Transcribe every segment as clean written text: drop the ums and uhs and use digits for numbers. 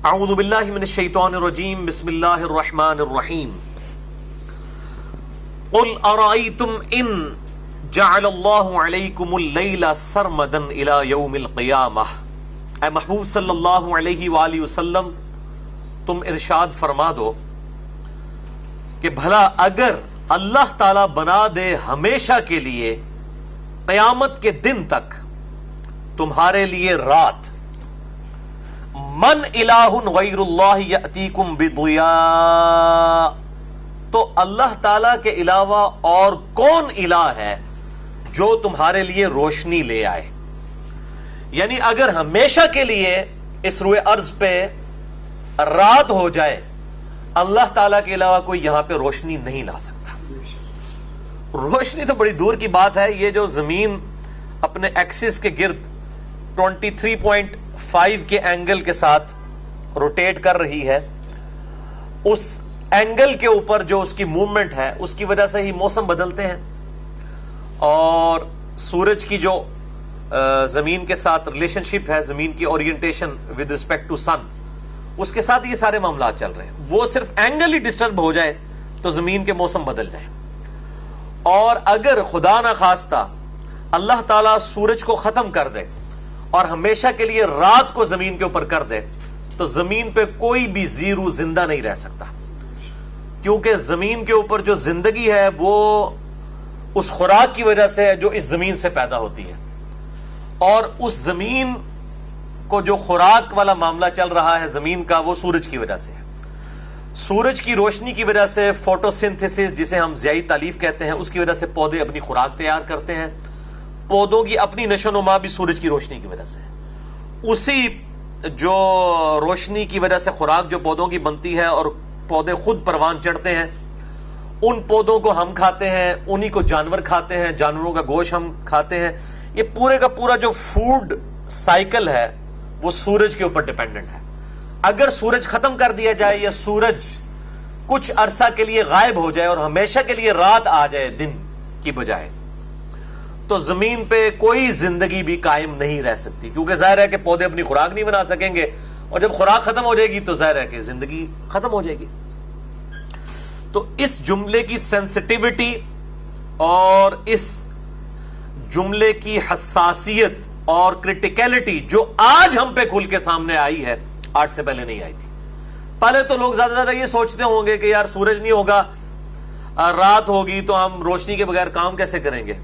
اعوذ باللہ من الشیطان الرجیم بسم اللہ الرحمن الرحیم قل ارأیتم ان جعل اللہ علیکم اللیل سرمدا الى یوم القیامہ، اے محبوب صلی اللہ علیہ وآلہ وسلم تم ارشاد فرما دو کہ بھلا اگر اللہ تعالی بنا دے ہمیشہ کے لیے قیامت کے دن تک تمہارے لیے رات، من الہ غیر اللہ یأتیکم بضیاء، تو اللہ تعالی کے علاوہ اور کون الہ ہے جو تمہارے لیے روشنی لے آئے؟ یعنی اگر ہمیشہ کے لیے اس روئے ارض پہ رات ہو جائے، اللہ تعالیٰ کے علاوہ کوئی یہاں پہ روشنی نہیں لا سکتا۔ روشنی تو بڑی دور کی بات ہے، یہ جو زمین اپنے ایکسس کے گرد 23.5 کے اینگل کے ساتھ روٹیٹ کر رہی ہے، اس اینگل کے اوپر جو اس کی موومنٹ ہے اس کی وجہ سے ہی موسم بدلتے ہیں، اور سورج کی جو زمین کے ساتھ ریلیشن شپ ہے، زمین کی اورینٹیشن ود رسپیکٹ ٹو سن، اس کے ساتھ یہ سارے معاملات چل رہے ہیں۔ وہ صرف اینگل ہی ڈسٹرب ہو جائے تو زمین کے موسم بدل جائیں، اور اگر خدا نہ خواستہ اللہ تعالیٰ سورج کو ختم کر دے اور ہمیشہ کے لیے رات کو زمین کے اوپر کر دے تو زمین پہ کوئی بھی زیرو زندہ نہیں رہ سکتا، کیونکہ زمین کے اوپر جو زندگی ہے وہ اس خوراک کی وجہ سے ہے جو اس زمین سے پیدا ہوتی ہے، اور اس زمین کو جو خوراک والا معاملہ چل رہا ہے زمین کا، وہ سورج کی وجہ سے ہے۔ سورج کی روشنی کی وجہ سے فوٹو سنتھسس، جسے ہم ضیائی تالیف کہتے ہیں، اس کی وجہ سے پودے اپنی خوراک تیار کرتے ہیں۔ پودوں کی اپنی نشو و نما بھی سورج کی روشنی کی وجہ سے ہے۔ اسی جو روشنی کی وجہ سے خوراک جو پودوں کی بنتی ہے اور پودے خود پروان چڑھتے ہیں، ان پودوں کو ہم کھاتے ہیں، انہی کو جانور کھاتے ہیں، جانوروں کا گوشت ہم کھاتے ہیں۔ یہ پورے کا پورا جو فوڈ سائیکل ہے وہ سورج کے اوپر ڈیپینڈنٹ ہے۔ اگر سورج ختم کر دیا جائے یا سورج کچھ عرصہ کے لیے غائب ہو جائے اور ہمیشہ کے لیے رات آ جائے دن کی بجائے، تو زمین پہ کوئی زندگی بھی قائم نہیں رہ سکتی، کیونکہ ظاہر ہے کہ پودے اپنی خوراک نہیں بنا سکیں گے، اور جب خوراک ختم ہو جائے گی تو ظاہر ہے کہ زندگی ختم ہو جائے گی۔ تو اس جملے کی سینسٹیوٹی اور اس جملے کی حساسیت اور کریٹیکلٹی جو آج ہم پہ کھل کے سامنے آئی ہے، آج سے پہلے نہیں آئی تھی۔ پہلے تو لوگ زیادہ زیادہ یہ سوچتے ہوں گے کہ یار سورج نہیں ہوگا، رات ہوگی تو ہم روشنی کے بغیر کام کیسے کریں گے۔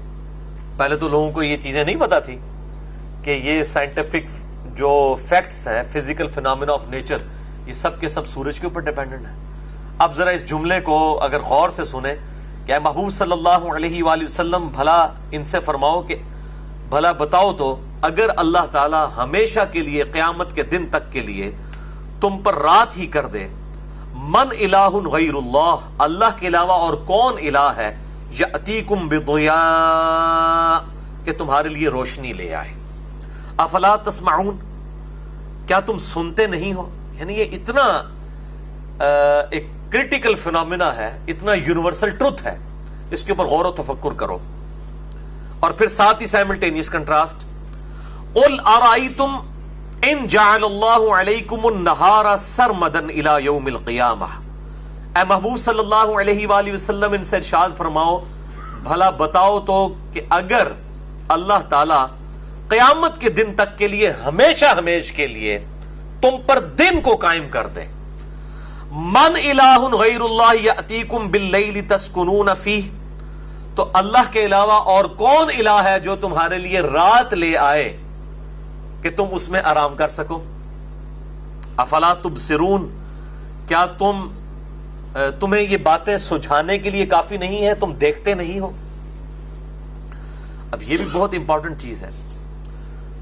پہلے تو لوگوں کو یہ چیزیں نہیں پتا تھی کہ یہ سائنٹیفک جو فیکٹس ہیں، فزیکل فینومینا آف نیچر، یہ سب کے سب سورج کے اوپر ڈیپینڈنٹ ہیں۔ اب ذرا اس جملے کو اگر غور سے سنیں کہ اے محبوب صلی اللہ علیہ وآلہ وسلم بھلا ان سے فرماؤ کہ بھلا بتاؤ تو اگر اللہ تعالی ہمیشہ کے لیے قیامت کے دن تک کے لیے تم پر رات ہی کر دے، من الہ غیر اللہ، اللہ کے علاوہ اور کون الہ ہے، یأتیکم بضیاء، کہ تمہارے لیے روشنی لے آئے، افلا تسمعون، کیا تم سنتے نہیں ہو؟ یعنی یہ اتنا ایک کریٹیکل فینومینا ہے، اتنا یونیورسل ٹروتھ ہے، اس کے اوپر غور و تفکر کرو۔ اور پھر ساتھ ہی سائملٹینیس کنٹراسٹ، قل ارائیتم ان جعل اللہ علیکم النہار سرمدا الی یوم القیامہ، اے محبوب صلی اللہ علیہ وآلہ وسلم ان سے ارشاد فرماؤ بھلا بتاؤ تو کہ اگر اللہ تعالی قیامت کے دن تک کے لیے ہمیشہ ہمیش کے لیے تم پر دن کو قائم کر دے، من الہ غیر اللہ یأتیکم باللیل تسکنون فیہ، تو اللہ کے علاوہ اور کون الہ ہے جو تمہارے لیے رات لے آئے کہ تم اس میں آرام کر سکو۔ افلا تبصرون، کیا تمہیں یہ باتیں سجھانے کے لیے کافی نہیں ہے، تم دیکھتے نہیں ہو؟ اب یہ بھی بہت امپورٹنٹ چیز ہے،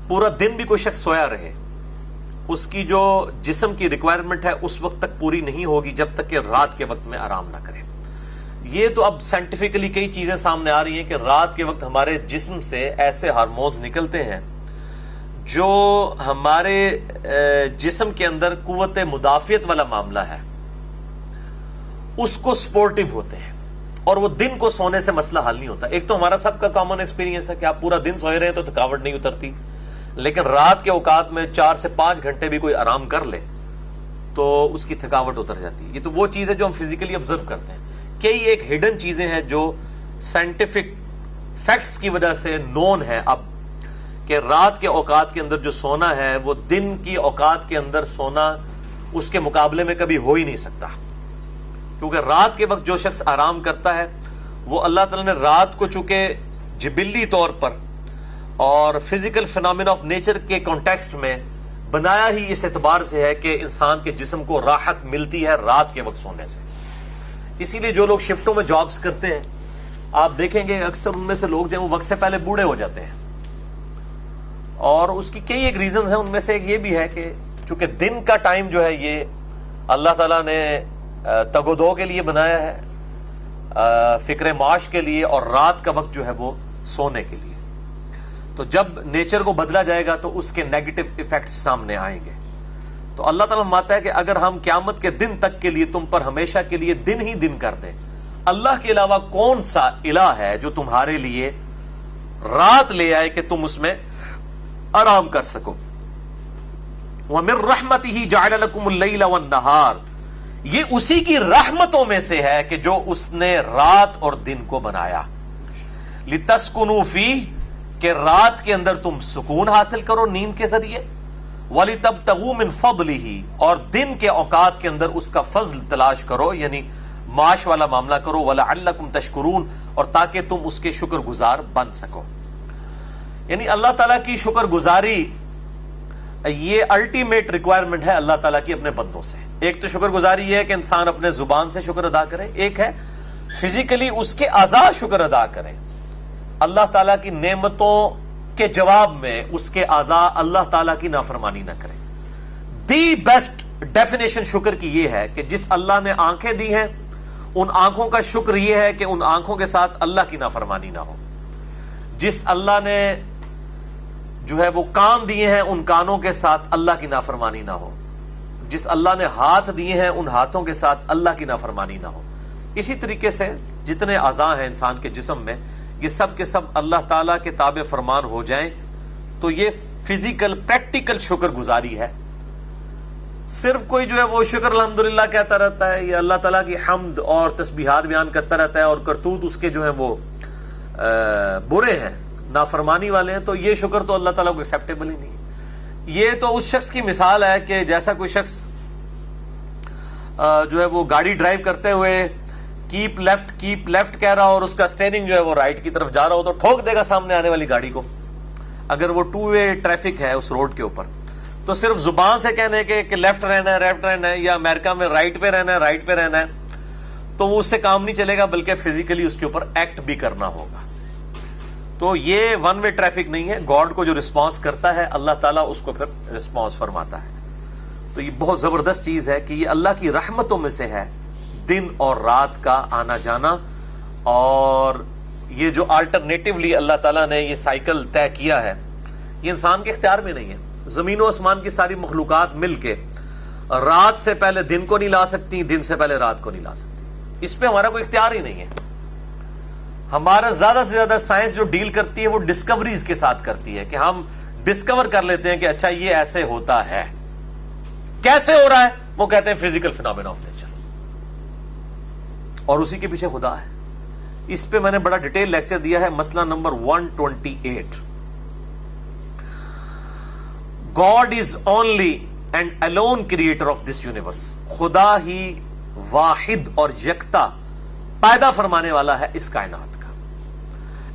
پورا دن بھی کوئی شخص سویا رہے، اس کی جو جسم کی ریکوائرمنٹ ہے اس وقت تک پوری نہیں ہوگی جب تک کہ رات کے وقت میں آرام نہ کرے۔ یہ تو اب سائنٹیفکلی کئی چیزیں سامنے آ رہی ہیں کہ رات کے وقت ہمارے جسم سے ایسے ہارمونز نکلتے ہیں جو ہمارے جسم کے اندر قوت مدافعت والا معاملہ ہے اس کو سپورٹیو ہوتے ہیں، اور وہ دن کو سونے سے مسئلہ حل نہیں ہوتا۔ ایک تو ہمارا سب کا کامن ایکسپیرینس ہے کہ آپ پورا دن سوئے رہے ہیں تو تھکاوٹ نہیں اترتی، لیکن رات کے اوقات میں 4 سے 5 گھنٹے بھی کوئی آرام کر لے تو اس کی تھکاوٹ اتر جاتی ہے. یہ تو وہ چیز ہے جو ہم فزیکلی آبزرو کرتے ہیں. کئی ایک ہڈن چیزیں ہیں جو سائنٹیفک فیکٹس کی وجہ سے نون ہے اب، کہ رات کے اوقات کے اندر جو سونا ہے وہ دن کی اوقات کے اندر سونا اس کے مقابلے میں کبھی ہو ہی نہیں سکتا. کیونکہ رات کے وقت جو شخص آرام کرتا ہے وہ اللہ تعالیٰ نے رات کو چونکہ جبلی طور پر اور فزیکل فینومینا آف نیچر کے کانٹیکسٹ میں بنایا ہی اس اعتبار سے ہے کہ انسان کے جسم کو راحت ملتی ہے رات کے وقت سونے سے. اسی لیے جو لوگ شفٹوں میں جابز کرتے ہیں آپ دیکھیں گے اکثر ان میں سے لوگ جو ہیں وہ وقت سے پہلے بوڑھے ہو جاتے ہیں، اور اس کی کئی ایک ریزنز ہیں. ان میں سے ایک یہ بھی ہے کہ چونکہ دن کا ٹائم جو ہے یہ اللہ تعالیٰ نے تگ و دو کے لیے بنایا ہے، فکر معاش کے لیے، اور رات کا وقت جو ہے وہ سونے کے لیے. تو جب نیچر کو بدلا جائے گا تو اس کے نیگیٹو ایفیکٹس سامنے آئیں گے. تو اللہ تعالیٰ فرماتا ہے کہ اگر ہم قیامت کے دن تک کے لیے تم پر ہمیشہ کے لیے دن ہی دن کر دیں، اللہ کے علاوہ کون سا الہ ہے جو تمہارے لیے رات لے آئے کہ تم اس میں آرام کر سکو. وَمِن رَحْمَتِهِ جَعَلَ لَكُمُ اللَّيْلَ وَالنَّهَارَ، یہ اسی کی رحمتوں میں سے ہے کہ جو اس نے رات اور دن کو بنایا. لِتَسْكُنُوا فِيهِ، کہ رات کے اندر تم سکون حاصل کرو نیند کے ذریعے، وَلِتَبْتَغُوا مِن فَضْلِهِ، اور دن کے اوقات کے اندر اس کا فضل تلاش کرو، یعنی معاش والا معاملہ کرو، وَلَعَلَّكُمْ تَشْكُرُونَ، اور تاکہ تم اس کے شکر گزار بن سکو. یعنی اللہ تعالیٰ کی شکر گزاری یہ الٹیمیٹ ریکوائرمنٹ ہے اللہ تعالیٰ کی اپنے بندوں سے. ایک تو شکر گزاری یہ ہے کہ انسان اپنے زبان سے شکر ادا کرے، ایک ہے فزیکلی اس کے اعضاء شکر ادا کریں. اللہ تعالیٰ کی نعمتوں کے جواب میں اس کے اعضاء اللہ تعالیٰ کی نافرمانی نہ کریں. دی بیسٹ ڈیفینیشن شکر کی یہ ہے کہ جس اللہ نے آنکھیں دی ہیں ان آنکھوں کا شکر یہ ہے کہ ان آنکھوں کے ساتھ اللہ کی نافرمانی نہ ہو. جس اللہ نے جو ہے وہ کان دیے ہیں ان کانوں کے ساتھ اللہ کی نافرمانی نہ ہو. جس اللہ نے ہاتھ دیے ہیں ان ہاتھوں کے ساتھ اللہ کی نافرمانی نہ ہو. اسی طریقے سے جتنے اعضاء ہیں انسان کے جسم میں یہ سب کے سب اللہ تعالیٰ کے تابع فرمان ہو جائیں تو یہ فزیکل پریکٹیکل شکر گزاری ہے. صرف کوئی جو ہے وہ شکر الحمدللہ کہتا رہتا ہے یا اللہ تعالیٰ کی حمد اور تسبیحات بیان کرتا رہتا ہے اور کرتوت اس کے جو ہیں وہ برے ہیں، نافرمانی والے ہیں، تو یہ شکر تو اللہ تعالیٰ کو ایکسیپٹیبل ہی نہیں ہے. یہ تو اس شخص کی مثال ہے کہ جیسا کوئی شخص جو ہے وہ گاڑی ڈرائیو کرتے ہوئے کیپ لیفٹ کہہ رہا ہو اور اس کا اسٹیئرنگ جو ہے وہ رائٹ کی طرف جا رہا ہو تو ٹھوک دے گا سامنے آنے والی گاڑی کو. اگر وہ 2 وے ٹریفک ہے اس روڈ کے اوپر تو صرف زبان سے کہنے کے کہ لیفٹ رہنا ہے یا امریکہ میں رائٹ پہ رہنا ہے تو وہ اس سے کام نہیں چلے گا، بلکہ فزیکلی اس کے اوپر ایکٹ بھی کرنا ہوگا. تو یہ 1 وے ٹریفک نہیں ہے. گاڈ کو جو رسپانس کرتا ہے اللہ تعالیٰ اس کو پھر رسپانس فرماتا ہے. تو یہ بہت زبردست چیز ہے کہ یہ اللہ کی رحمتوں میں سے ہے دن اور رات کا آنا جانا. اور یہ جو آلٹرنیٹیولی اللہ تعالیٰ نے یہ سائیکل طے کیا ہے یہ انسان کے اختیار میں نہیں ہے. زمین و آسمان کی ساری مخلوقات مل کے رات سے پہلے دن کو نہیں لا سکتی، دن سے پہلے رات کو نہیں لا سکتی. اس پہ ہمارا کوئی اختیار ہی نہیں ہے. ہمارا زیادہ سے زیادہ سائنس جو ڈیل کرتی ہے وہ ڈسکوریز کے ساتھ کرتی ہے کہ ہم ڈسکور کر لیتے ہیں کہ اچھا یہ ایسے ہوتا ہے. کیسے ہو رہا ہے؟ وہ کہتے ہیں فزیکل فینومینا آف نیچر، اور اسی کے پیچھے خدا ہے. اس پہ میں نے بڑا ڈیٹیل لیکچر دیا ہے، مسئلہ number 128. God is only and alone creator of this universe. خدا ہی واحد اور یکتا پیدا فرمانے والا ہے اس کائنات کا.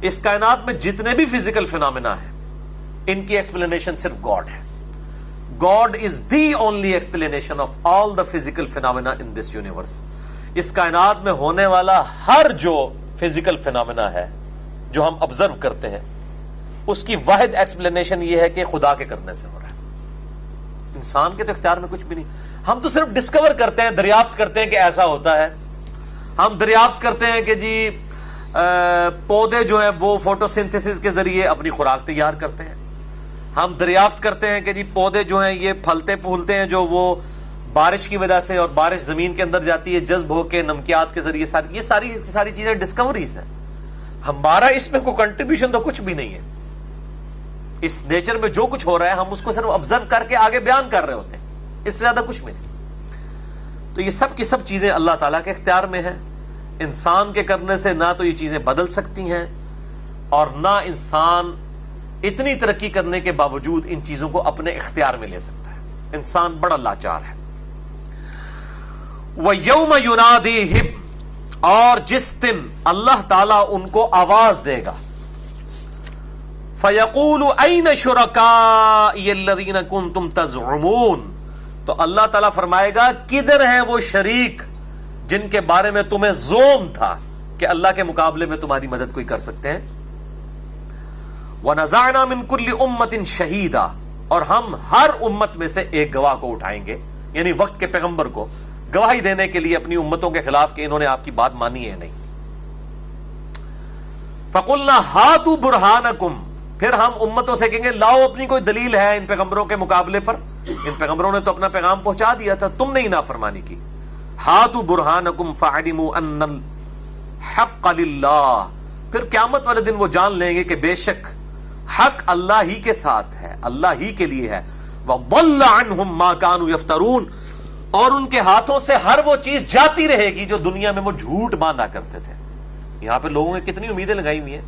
اس کائنات میں جتنے بھی فزیکل فینومینا ہیں ان کی ایکسپلینیشن صرف گاڈ ہے. God is the only explanation of all the physical phenomena in this universe. اس کائنات میں ہونے والا ہر جو فزیکل فینومینا ہے جو ہم آبزرو کرتے ہیں اس کی واحد ایکسپلینیشن یہ ہے کہ خدا کے کرنے سے ہو رہا ہے. انسان کے تو اختیار میں کچھ بھی نہیں. ہم تو صرف ڈسکور کرتے ہیں، دریافت کرتے ہیں کہ ایسا ہوتا ہے. ہم دریافت کرتے ہیں کہ جی پودے جو ہیں وہ فوٹو سنتھسس کے ذریعے اپنی خوراک تیار کرتے ہیں. ہم دریافت کرتے ہیں کہ جی پودے جو ہیں یہ پھلتے پھولتے ہیں جو وہ بارش کی وجہ سے، اور بارش زمین کے اندر جاتی ہے جذب ہو کے نمکیات کے ذریعے. یہ ساری چیزیں ڈسکوریز ہیں. ہمارا اس میں کوئی کنٹریبیوشن تو کچھ بھی نہیں ہے. اس نیچر میں جو کچھ ہو رہا ہے ہم اس کو صرف آبزرو کر کے آگے بیان کر رہے ہوتے ہیں، اس سے زیادہ کچھ بھی نہیں. تو یہ سب کی سب چیزیں اللہ تعالیٰ کے اختیار میں ہیں. انسان کے کرنے سے نہ تو یہ چیزیں بدل سکتی ہیں اور نہ انسان اتنی ترقی کرنے کے باوجود ان چیزوں کو اپنے اختیار میں لے سکتا ہے. انسان بڑا لاچار ہے. وَيَوْمَ يُنَادِيهِمْ، اور جس دن اللہ تعالیٰ ان کو آواز دے گا، فَيَقُولُ أَيْنَ شُرَكَائِيَ الَّذِينَ كُنْتُمْ تَزْعُمُونَ، تو اللہ تعالیٰ فرمائے گا کدھر ہیں وہ شریک جن کے بارے میں تمہیں زوم تھا کہ اللہ کے مقابلے میں تمہاری مدد کوئی کر سکتے ہیں. وَنَزَعْنَا مِن كُلِّ أُمَّةٍ شَهِيدًا، اور ہم ہر امت میں سے ایک گواہ کو اٹھائیں گے، یعنی وقت کے پیغمبر کو گواہی دینے کے لیے اپنی امتوں کے خلاف کہ انہوں نے آپ کی بات مانی ہے نہیں. فَقُلْنَا هَاتُوا بُرْهَانَكُمْ، پھر ہم امتوں سے کہیں گے لاؤ اپنی کوئی دلیل ہے ان پیغمبروں کے مقابلے پر. ان پیغمبروں نے تو اپنا پیغام پہنچا دیا تھا، تم نے ہی نافرمانی کی. ہاتوا برہانکم فعلموا ان الحق للہ، پھر قیامت والے دن وہ جان لیں گے کہ بے شک حق اللہ ہی کے ساتھ ہے، اللہ ہی کے لیے ہے. وضل عنہم ما كانوا یفترون، اور ان کے ہاتھوں سے ہر وہ چیز جاتی رہے گی جو دنیا میں وہ جھوٹ باندھا کرتے تھے. یہاں پہ لوگوں نے کتنی امیدیں لگائی ہوئی ہیں.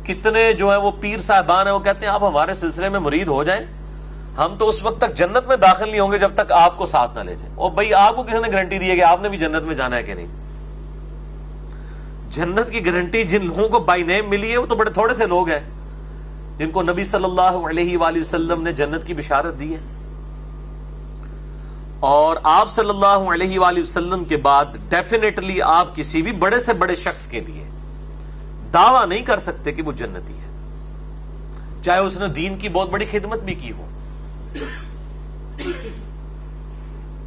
کتنے جو ہے وہ پیر صاحبان ہیں وہ کہتے ہیں آپ ہمارے سلسلے میں مرید ہو جائیں، ہم تو اس وقت تک جنت میں داخل نہیں ہوں گے جب تک آپ کو ساتھ نہ لے جائیں. اور بھائی آپ کو کسی نے گارنٹی دی ہے کہ آپ نے بھی جنت میں جانا ہے کہ نہیں؟ جنت کی گارنٹی جن لوگوں کو بائی نیم ملی ہے وہ تو بڑے تھوڑے سے لوگ ہیں جن کو نبی صلی اللہ علیہ وآلہ وسلم نے جنت کی بشارت دی ہے. اور آپ صلی اللہ علیہ وآلہ وسلم کے بعد ڈیفینیٹلی آپ کسی بھی بڑے سے بڑے شخص کے لیے دعویٰ نہیں کر سکتے کہ وہ جنتی ہے، چاہے اس نے دین کی بہت بڑی خدمت بھی کی ہو.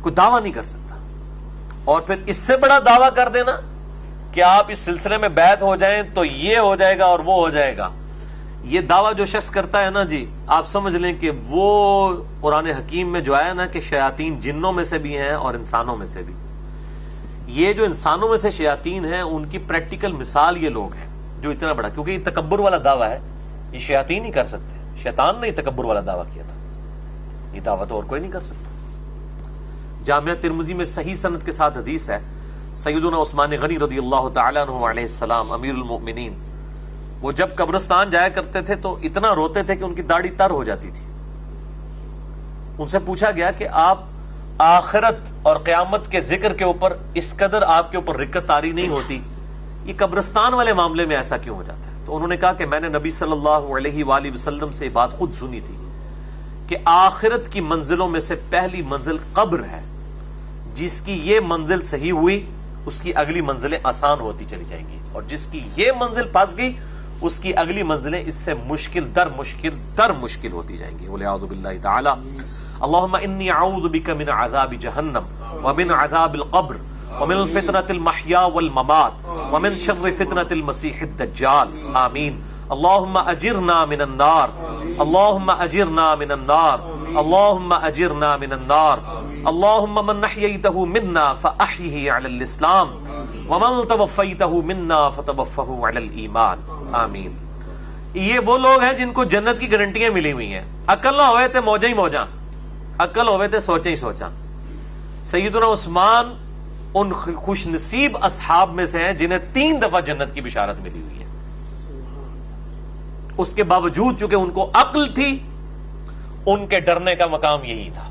کوئی دعویٰ نہیں کر سکتا. اور پھر اس سے بڑا دعویٰ کر دینا کہ آپ اس سلسلے میں بیعت ہو جائیں تو یہ ہو جائے گا اور وہ ہو جائے گا، یہ دعویٰ جو شخص کرتا ہے نا جی، آپ سمجھ لیں کہ وہ قرآن حکیم میں جو آیا نا کہ شیاطین جنوں میں سے بھی ہیں اور انسانوں میں سے بھی. یہ جو انسانوں میں سے شیاطین ہیں ان کی پریکٹیکل مثال یہ لوگ ہیں جو اتنا بڑا، کیونکہ یہ تکبر والا دعویٰ ہے، یہ شیاطین ہی کر سکتے ہیں. شیطان نے تکبر والا دعویٰ کیا تھا، یہ دعویٰ تو اور کوئی نہیں کر سکتا. جامعہ ترمذی میں صحیح سند کے ساتھ حدیث ہے، سیدنا عثمان غنی رضی اللہ تعالیٰ عنہ علیہ السلام امیر المؤمنین، وہ جب قبرستان جایا کرتے تھے تو اتنا روتے تھے کہ ان کی داڑھی تر ہو جاتی تھی. ان سے پوچھا گیا کہ آپ آخرت اور قیامت کے ذکر کے اوپر اس قدر آپ کے اوپر رقت طاری نہیں ہوتی، یہ قبرستان والے معاملے میں ایسا کیوں ہو جاتا ہے؟ تو انہوں نے کہا کہ میں نے نبی صلی اللہ علیہ وآلہ وسلم سے یہ بات خود سنی تھی کہ آخرت کی منزلوں میں سے پہلی منزل قبر ہے، جس کی یہ منزل صحیح ہوئی اس کی اگلی منزلیں آسان ہوتی چلی جائیں گی، اور جس کی یہ منزل پھنس گئی اس کی اگلی منزلیں اس سے مشکل در مشکل ہوتی جائیں گی. والعیاذ باللہ تعالی. اللہم انی اعوذ بک من عذاب جہنم ومن عذاب القبر ومن فتنة المحیا والممات ومن شر فتنة المسیح الدجال. آمین. اللہم اجرنا من النار، اللہم اجرنا من النار، اللہم اجرنا من النار. اللہم من احییتہ منا فاحیہ علی الاسلام ومن توفیتہ منا فتوفہ علی الایمان. آمین. یہ وہ لوگ ہیں جن کو جنت کی گارنٹیاں ملی ہوئی ہیں. عقل نہ ہوئے تھے موجہ ہی موجہ، عقل ہوئے تھے سوچا ہی سوچا. سیدنا عثمان ان خوش نصیب اصحاب میں سے ہیں جنہیں 3 دفعہ جنت کی بشارت ملی ہوئی ہے. اس کے باوجود چونکہ ان کو عقل تھی، ان کے ڈرنے کا مقام یہی تھا.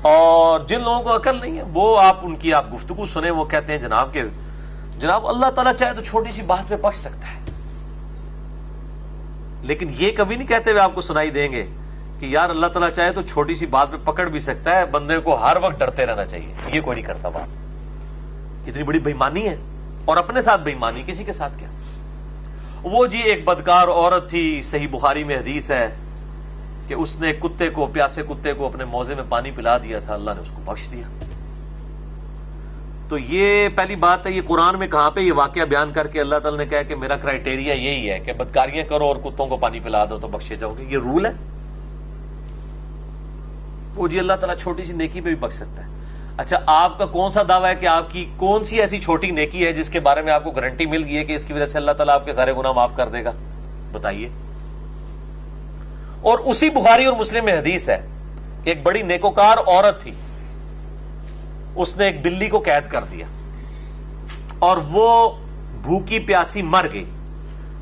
اور جن لوگوں کو عقل نہیں ہے وہ آپ ان کی آپ گفتگو سنیں، وہ کہتے ہیں جناب اللہ تعالیٰ چاہے تو چھوٹی سی بات پہ بخش سکتا ہے، لیکن یہ کبھی نہیں کہتے ہوئے آپ کو سنائی دیں گے کہ یار اللہ تعالیٰ چاہے تو چھوٹی سی بات پہ پکڑ بھی سکتا ہے، بندے کو ہر وقت ڈرتے رہنا چاہیے. یہ کوئی نہیں کرتا بات. کتنی بڑی بےایمانی ہے. اور اپنے ساتھ بےایمانی، کسی کے ساتھ کیا. وہ جی ایک بدکار عورت تھی، صحیح بخاری میں حدیث ہے کہ اس نے پیاسے کتے کو اپنے موزے میں پانی پلا دیا تھا، اللہ نے اس کو بخش دیا. تو یہ پہلی بات ہے، یہ قرآن میں کہاں پہ یہ واقعہ بیان کر کے اللہ تعالیٰ نے کہا کہ میرا کرائیٹیریا یہی ہے کہ بدکاریاں کرو اور کتوں کو پانی پلا دو تو بخشے جاؤ گے، یہ رول ہے. وہ جی اللہ تعالیٰ چھوٹی سی نیکی پہ بھی بخش سکتا ہے. اچھا آپ کا کون سا دعویٰ ہے کہ آپ کی کون سی ایسی چھوٹی نیکی ہے جس کے بارے میں آپ کو گارنٹی مل گئی ہے کہ اس کی وجہ سے اللہ تعالیٰ آپ کے سارے گناہ معاف کر دے گا؟ بتائیے. اور اسی بخاری اور مسلم میں حدیث ہے کہ ایک بڑی نیکوکار عورت تھی، اس نے ایک بلی کو قید کر دیا اور وہ بھوکی پیاسی مر گئی.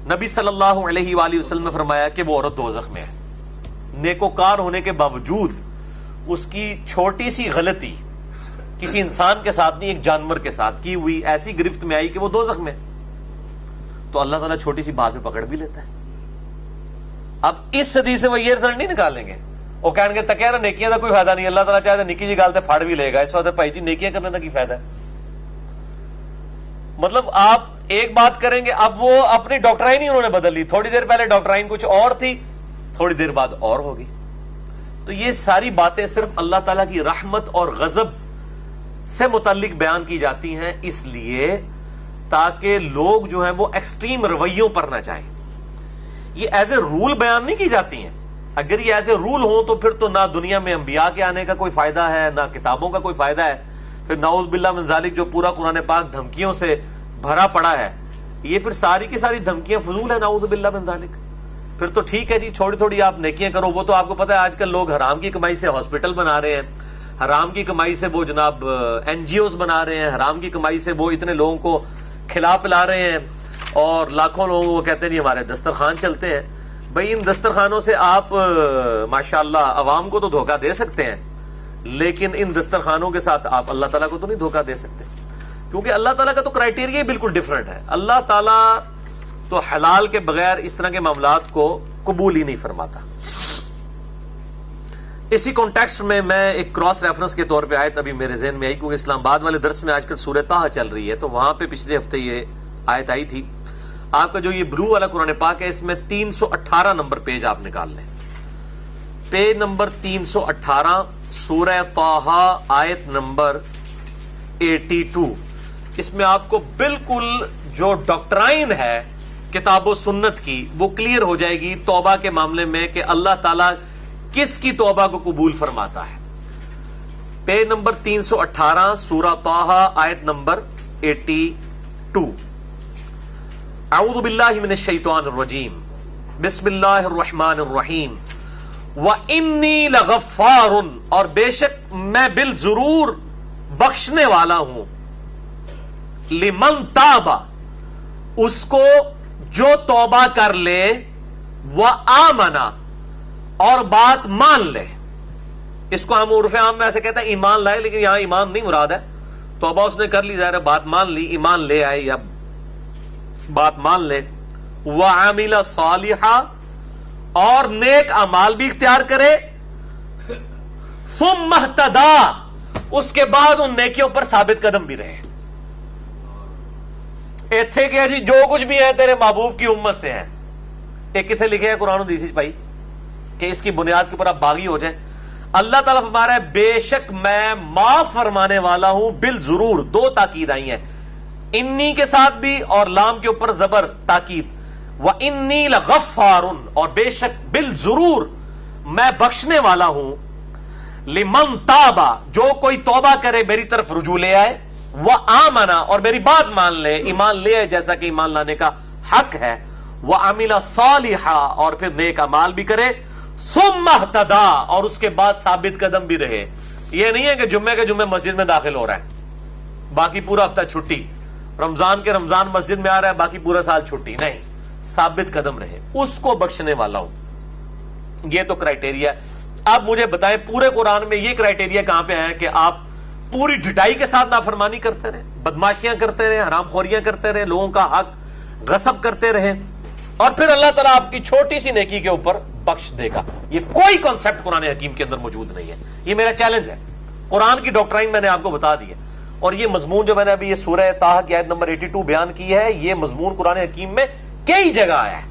نبی صلی اللہ علیہ وآلہ وسلم نے فرمایا کہ وہ عورت دوزخ میں ہے. نیکوکار ہونے کے باوجود اس کی چھوٹی سی غلطی کسی انسان کے ساتھ نہیں ایک جانور کے ساتھ کی ہوئی ایسی گرفت میں آئی کہ وہ دوزخ میں. تو اللہ تعالیٰ چھوٹی سی بات میں پکڑ بھی لیتا ہے. اب اس صدی سے وہ یہ رزلٹ نہیں نکالیں گے, وہ کہیں گے تکیرا نیکیاں دا کوئی فائدہ نہیں, اللہ تعالیٰ چاہے نکی جی گالتے پھاڑ بھی لے گا. اس وقت بھائی جی نیکیاں کرنے کا کی فائدہ ہے؟ مطلب آپ ایک بات کریں گے, اب وہ اپنی ڈاکٹرائن ہی انہوں نے بدل لی. تھوڑی دیر پہلے ڈاکٹرائن کچھ اور تھی, تھوڑی دیر بعد اور ہوگی. تو یہ ساری باتیں صرف اللہ تعالیٰ کی رحمت اور غضب سے متعلق بیان کی جاتی ہیں, اس لیے تاکہ لوگ جو ہیں وہ ایکسٹریم رویوں پر نہ جائیں. یہ ایز اے رول بیان نہیں کی جاتی ہیں. اگر یہ ایز اے رول ہوں تو پھر تو نہ دنیا میں انبیاء کے آنے کا کوئی فائدہ ہے, نہ کتابوں کا کوئی فائدہ ہے. پھر نعوذ باللہ من ذالک جو پورا قرآن پاک دھمکیوں سے بھرا پڑا ہے, یہ پھر ساری کی ساری دھمکیاں فضول ہے. نعوذ باللہ من ذالک. پھر تو ٹھیک ہے جی, چھوٹی تھوڑی آپ نیکیاں کرو. وہ تو آپ کو پتا ہے آج کل لوگ حرام کی کمائی سے ہاسپٹل بنا رہے ہیں, حرام کی کمائی سے وہ جناب این جی اوز بنا رہے ہیں, حرام کی کمائی سے وہ اتنے لوگوں کو کھلا پلا رہے ہیں, اور لاکھوں لوگ وہ کہتے ہیں ہمارے دسترخوان چلتے ہیں. بھائی ان دسترخوانوں سے آپ ماشاءاللہ عوام کو تو دھوکہ دے سکتے ہیں, لیکن ان دسترخوانوں کے ساتھ آپ اللہ تعالیٰ کو تو نہیں دھوکہ دے سکتے, کیونکہ اللہ تعالیٰ کا تو کرائٹیریا بالکل ڈیفرنٹ ہے. اللہ تعالیٰ تو حلال کے بغیر اس طرح کے معاملات کو قبول ہی نہیں فرماتا. اسی کانٹیکسٹ میں ایک کراس ریفرنس کے طور پہ آیت ابھی میرے ذہن میں آئی, کیونکہ اسلام آباد والے درس میں آج کل سورہ طٰہٰ چل رہی ہے, تو وہاں پہ پچھلے ہفتے یہ آیت آئی تھی. آپ کا جو یہ بلو والا قرآن پاک ہے, اس میں 318 نمبر پیج آپ نکال لیں. پیج نمبر 318 سورہ طٰہٰ آیت نمبر 82. اس میں آپ کو بالکل جو ڈاکٹرائن ہے کتاب و سنت کی وہ کلیئر ہو جائے گی توبہ کے معاملے میں, کہ اللہ تعالیٰ کس کی توبہ کو قبول فرماتا ہے. پیج نمبر 318 سورہ طٰہٰ آیت نمبر 82. اعوذ باللہ من الشیطان الرجیم, بسم اللہ الرحمن الرحیم. وَإِنِّي لَغَفَّارٌ, اور بے شک میں بالضرور بخشنے والا ہوں, لمن تابا, اس کو جو توبہ کر لے, وآمنا, اور بات مان لے. اس کو ہم عرف عام میں ایسے کہتے ہیں ایمان لائے, لیکن یہاں ایمان نہیں مراد ہے. توبہ اس نے کر لی, ظاہر ہے بات مان لی, ایمان لے آئے یا بات مان لے. وعمل صالحا, اور نیک اعمال بھی اختیار کرے. ثم اہتدی, اس کے بعد ان نیکیوں پر ثابت قدم بھی رہے. ایتھے کہ جی جو کچھ بھی ہے تیرے محبوب کی امت سے ہے. ایک کتنے لکھے ہیں قرآن و حدیث بھائی کہ اس کی بنیاد کے اوپر آپ باغی ہو جائیں. اللہ تعالیٰ فرما رہا ہے بے شک میں معاف فرمانے والا ہوں, بالضرور. دو تاکید آئی ہیں, انی کے ساتھ بھی اور لام کے اوپر زبر تاکید. وَإِنِّي لَغَفَّارٌ, اور بے شک بالضرور میں بخشنے والا ہوں, لمن تابا, جو کوئی توبہ کرے میری طرف رجوع لے آئے, وآمنا, اور میری بات مان لے, ایمان لے آئے جیسا کہ ایمان لانے کا حق ہے, وعمل صالحا, اور پھر نیک اعمال بھی کرے, ثم اہتدی, اور اس کے بعد ثابت قدم بھی رہے. یہ نہیں ہے کہ جمعے کے جمعے مسجد میں داخل ہو رہا ہے, باقی پورا ہفتہ چھٹی, رمضان کے رمضان مسجد میں آ رہا ہے, باقی پورا سال چھٹی. نہیں, ثابت قدم رہے, اس کو بخشنے والا ہوں. یہ تو کرائٹیریا. اب مجھے بتائیں پورے قرآن میں یہ کرائٹیریا کہاں پہ ہے کہ آپ پوری ڈٹائی کے ساتھ نافرمانی کرتے رہے, بدماشیاں کرتے رہے, حرام خوریاں کرتے رہے, لوگوں کا حق غصب کرتے رہے, اور پھر اللہ تعالیٰ آپ کی چھوٹی سی نیکی کے اوپر بخش دے گا؟ یہ کوئی کانسیپٹ قرآن حکیم کے اندر موجود نہیں ہے. یہ میرا چیلنج ہے. قرآن کی ڈاکٹرائن میں نے آپ کو بتا دی ہے, اور یہ مضمون جو میں نے ابھی یہ سورہ طٰہٰ کی آیت نمبر 82 بیان کی ہے, یہ مضمون قرآن حکیم میں کئی جگہ آیا ہے.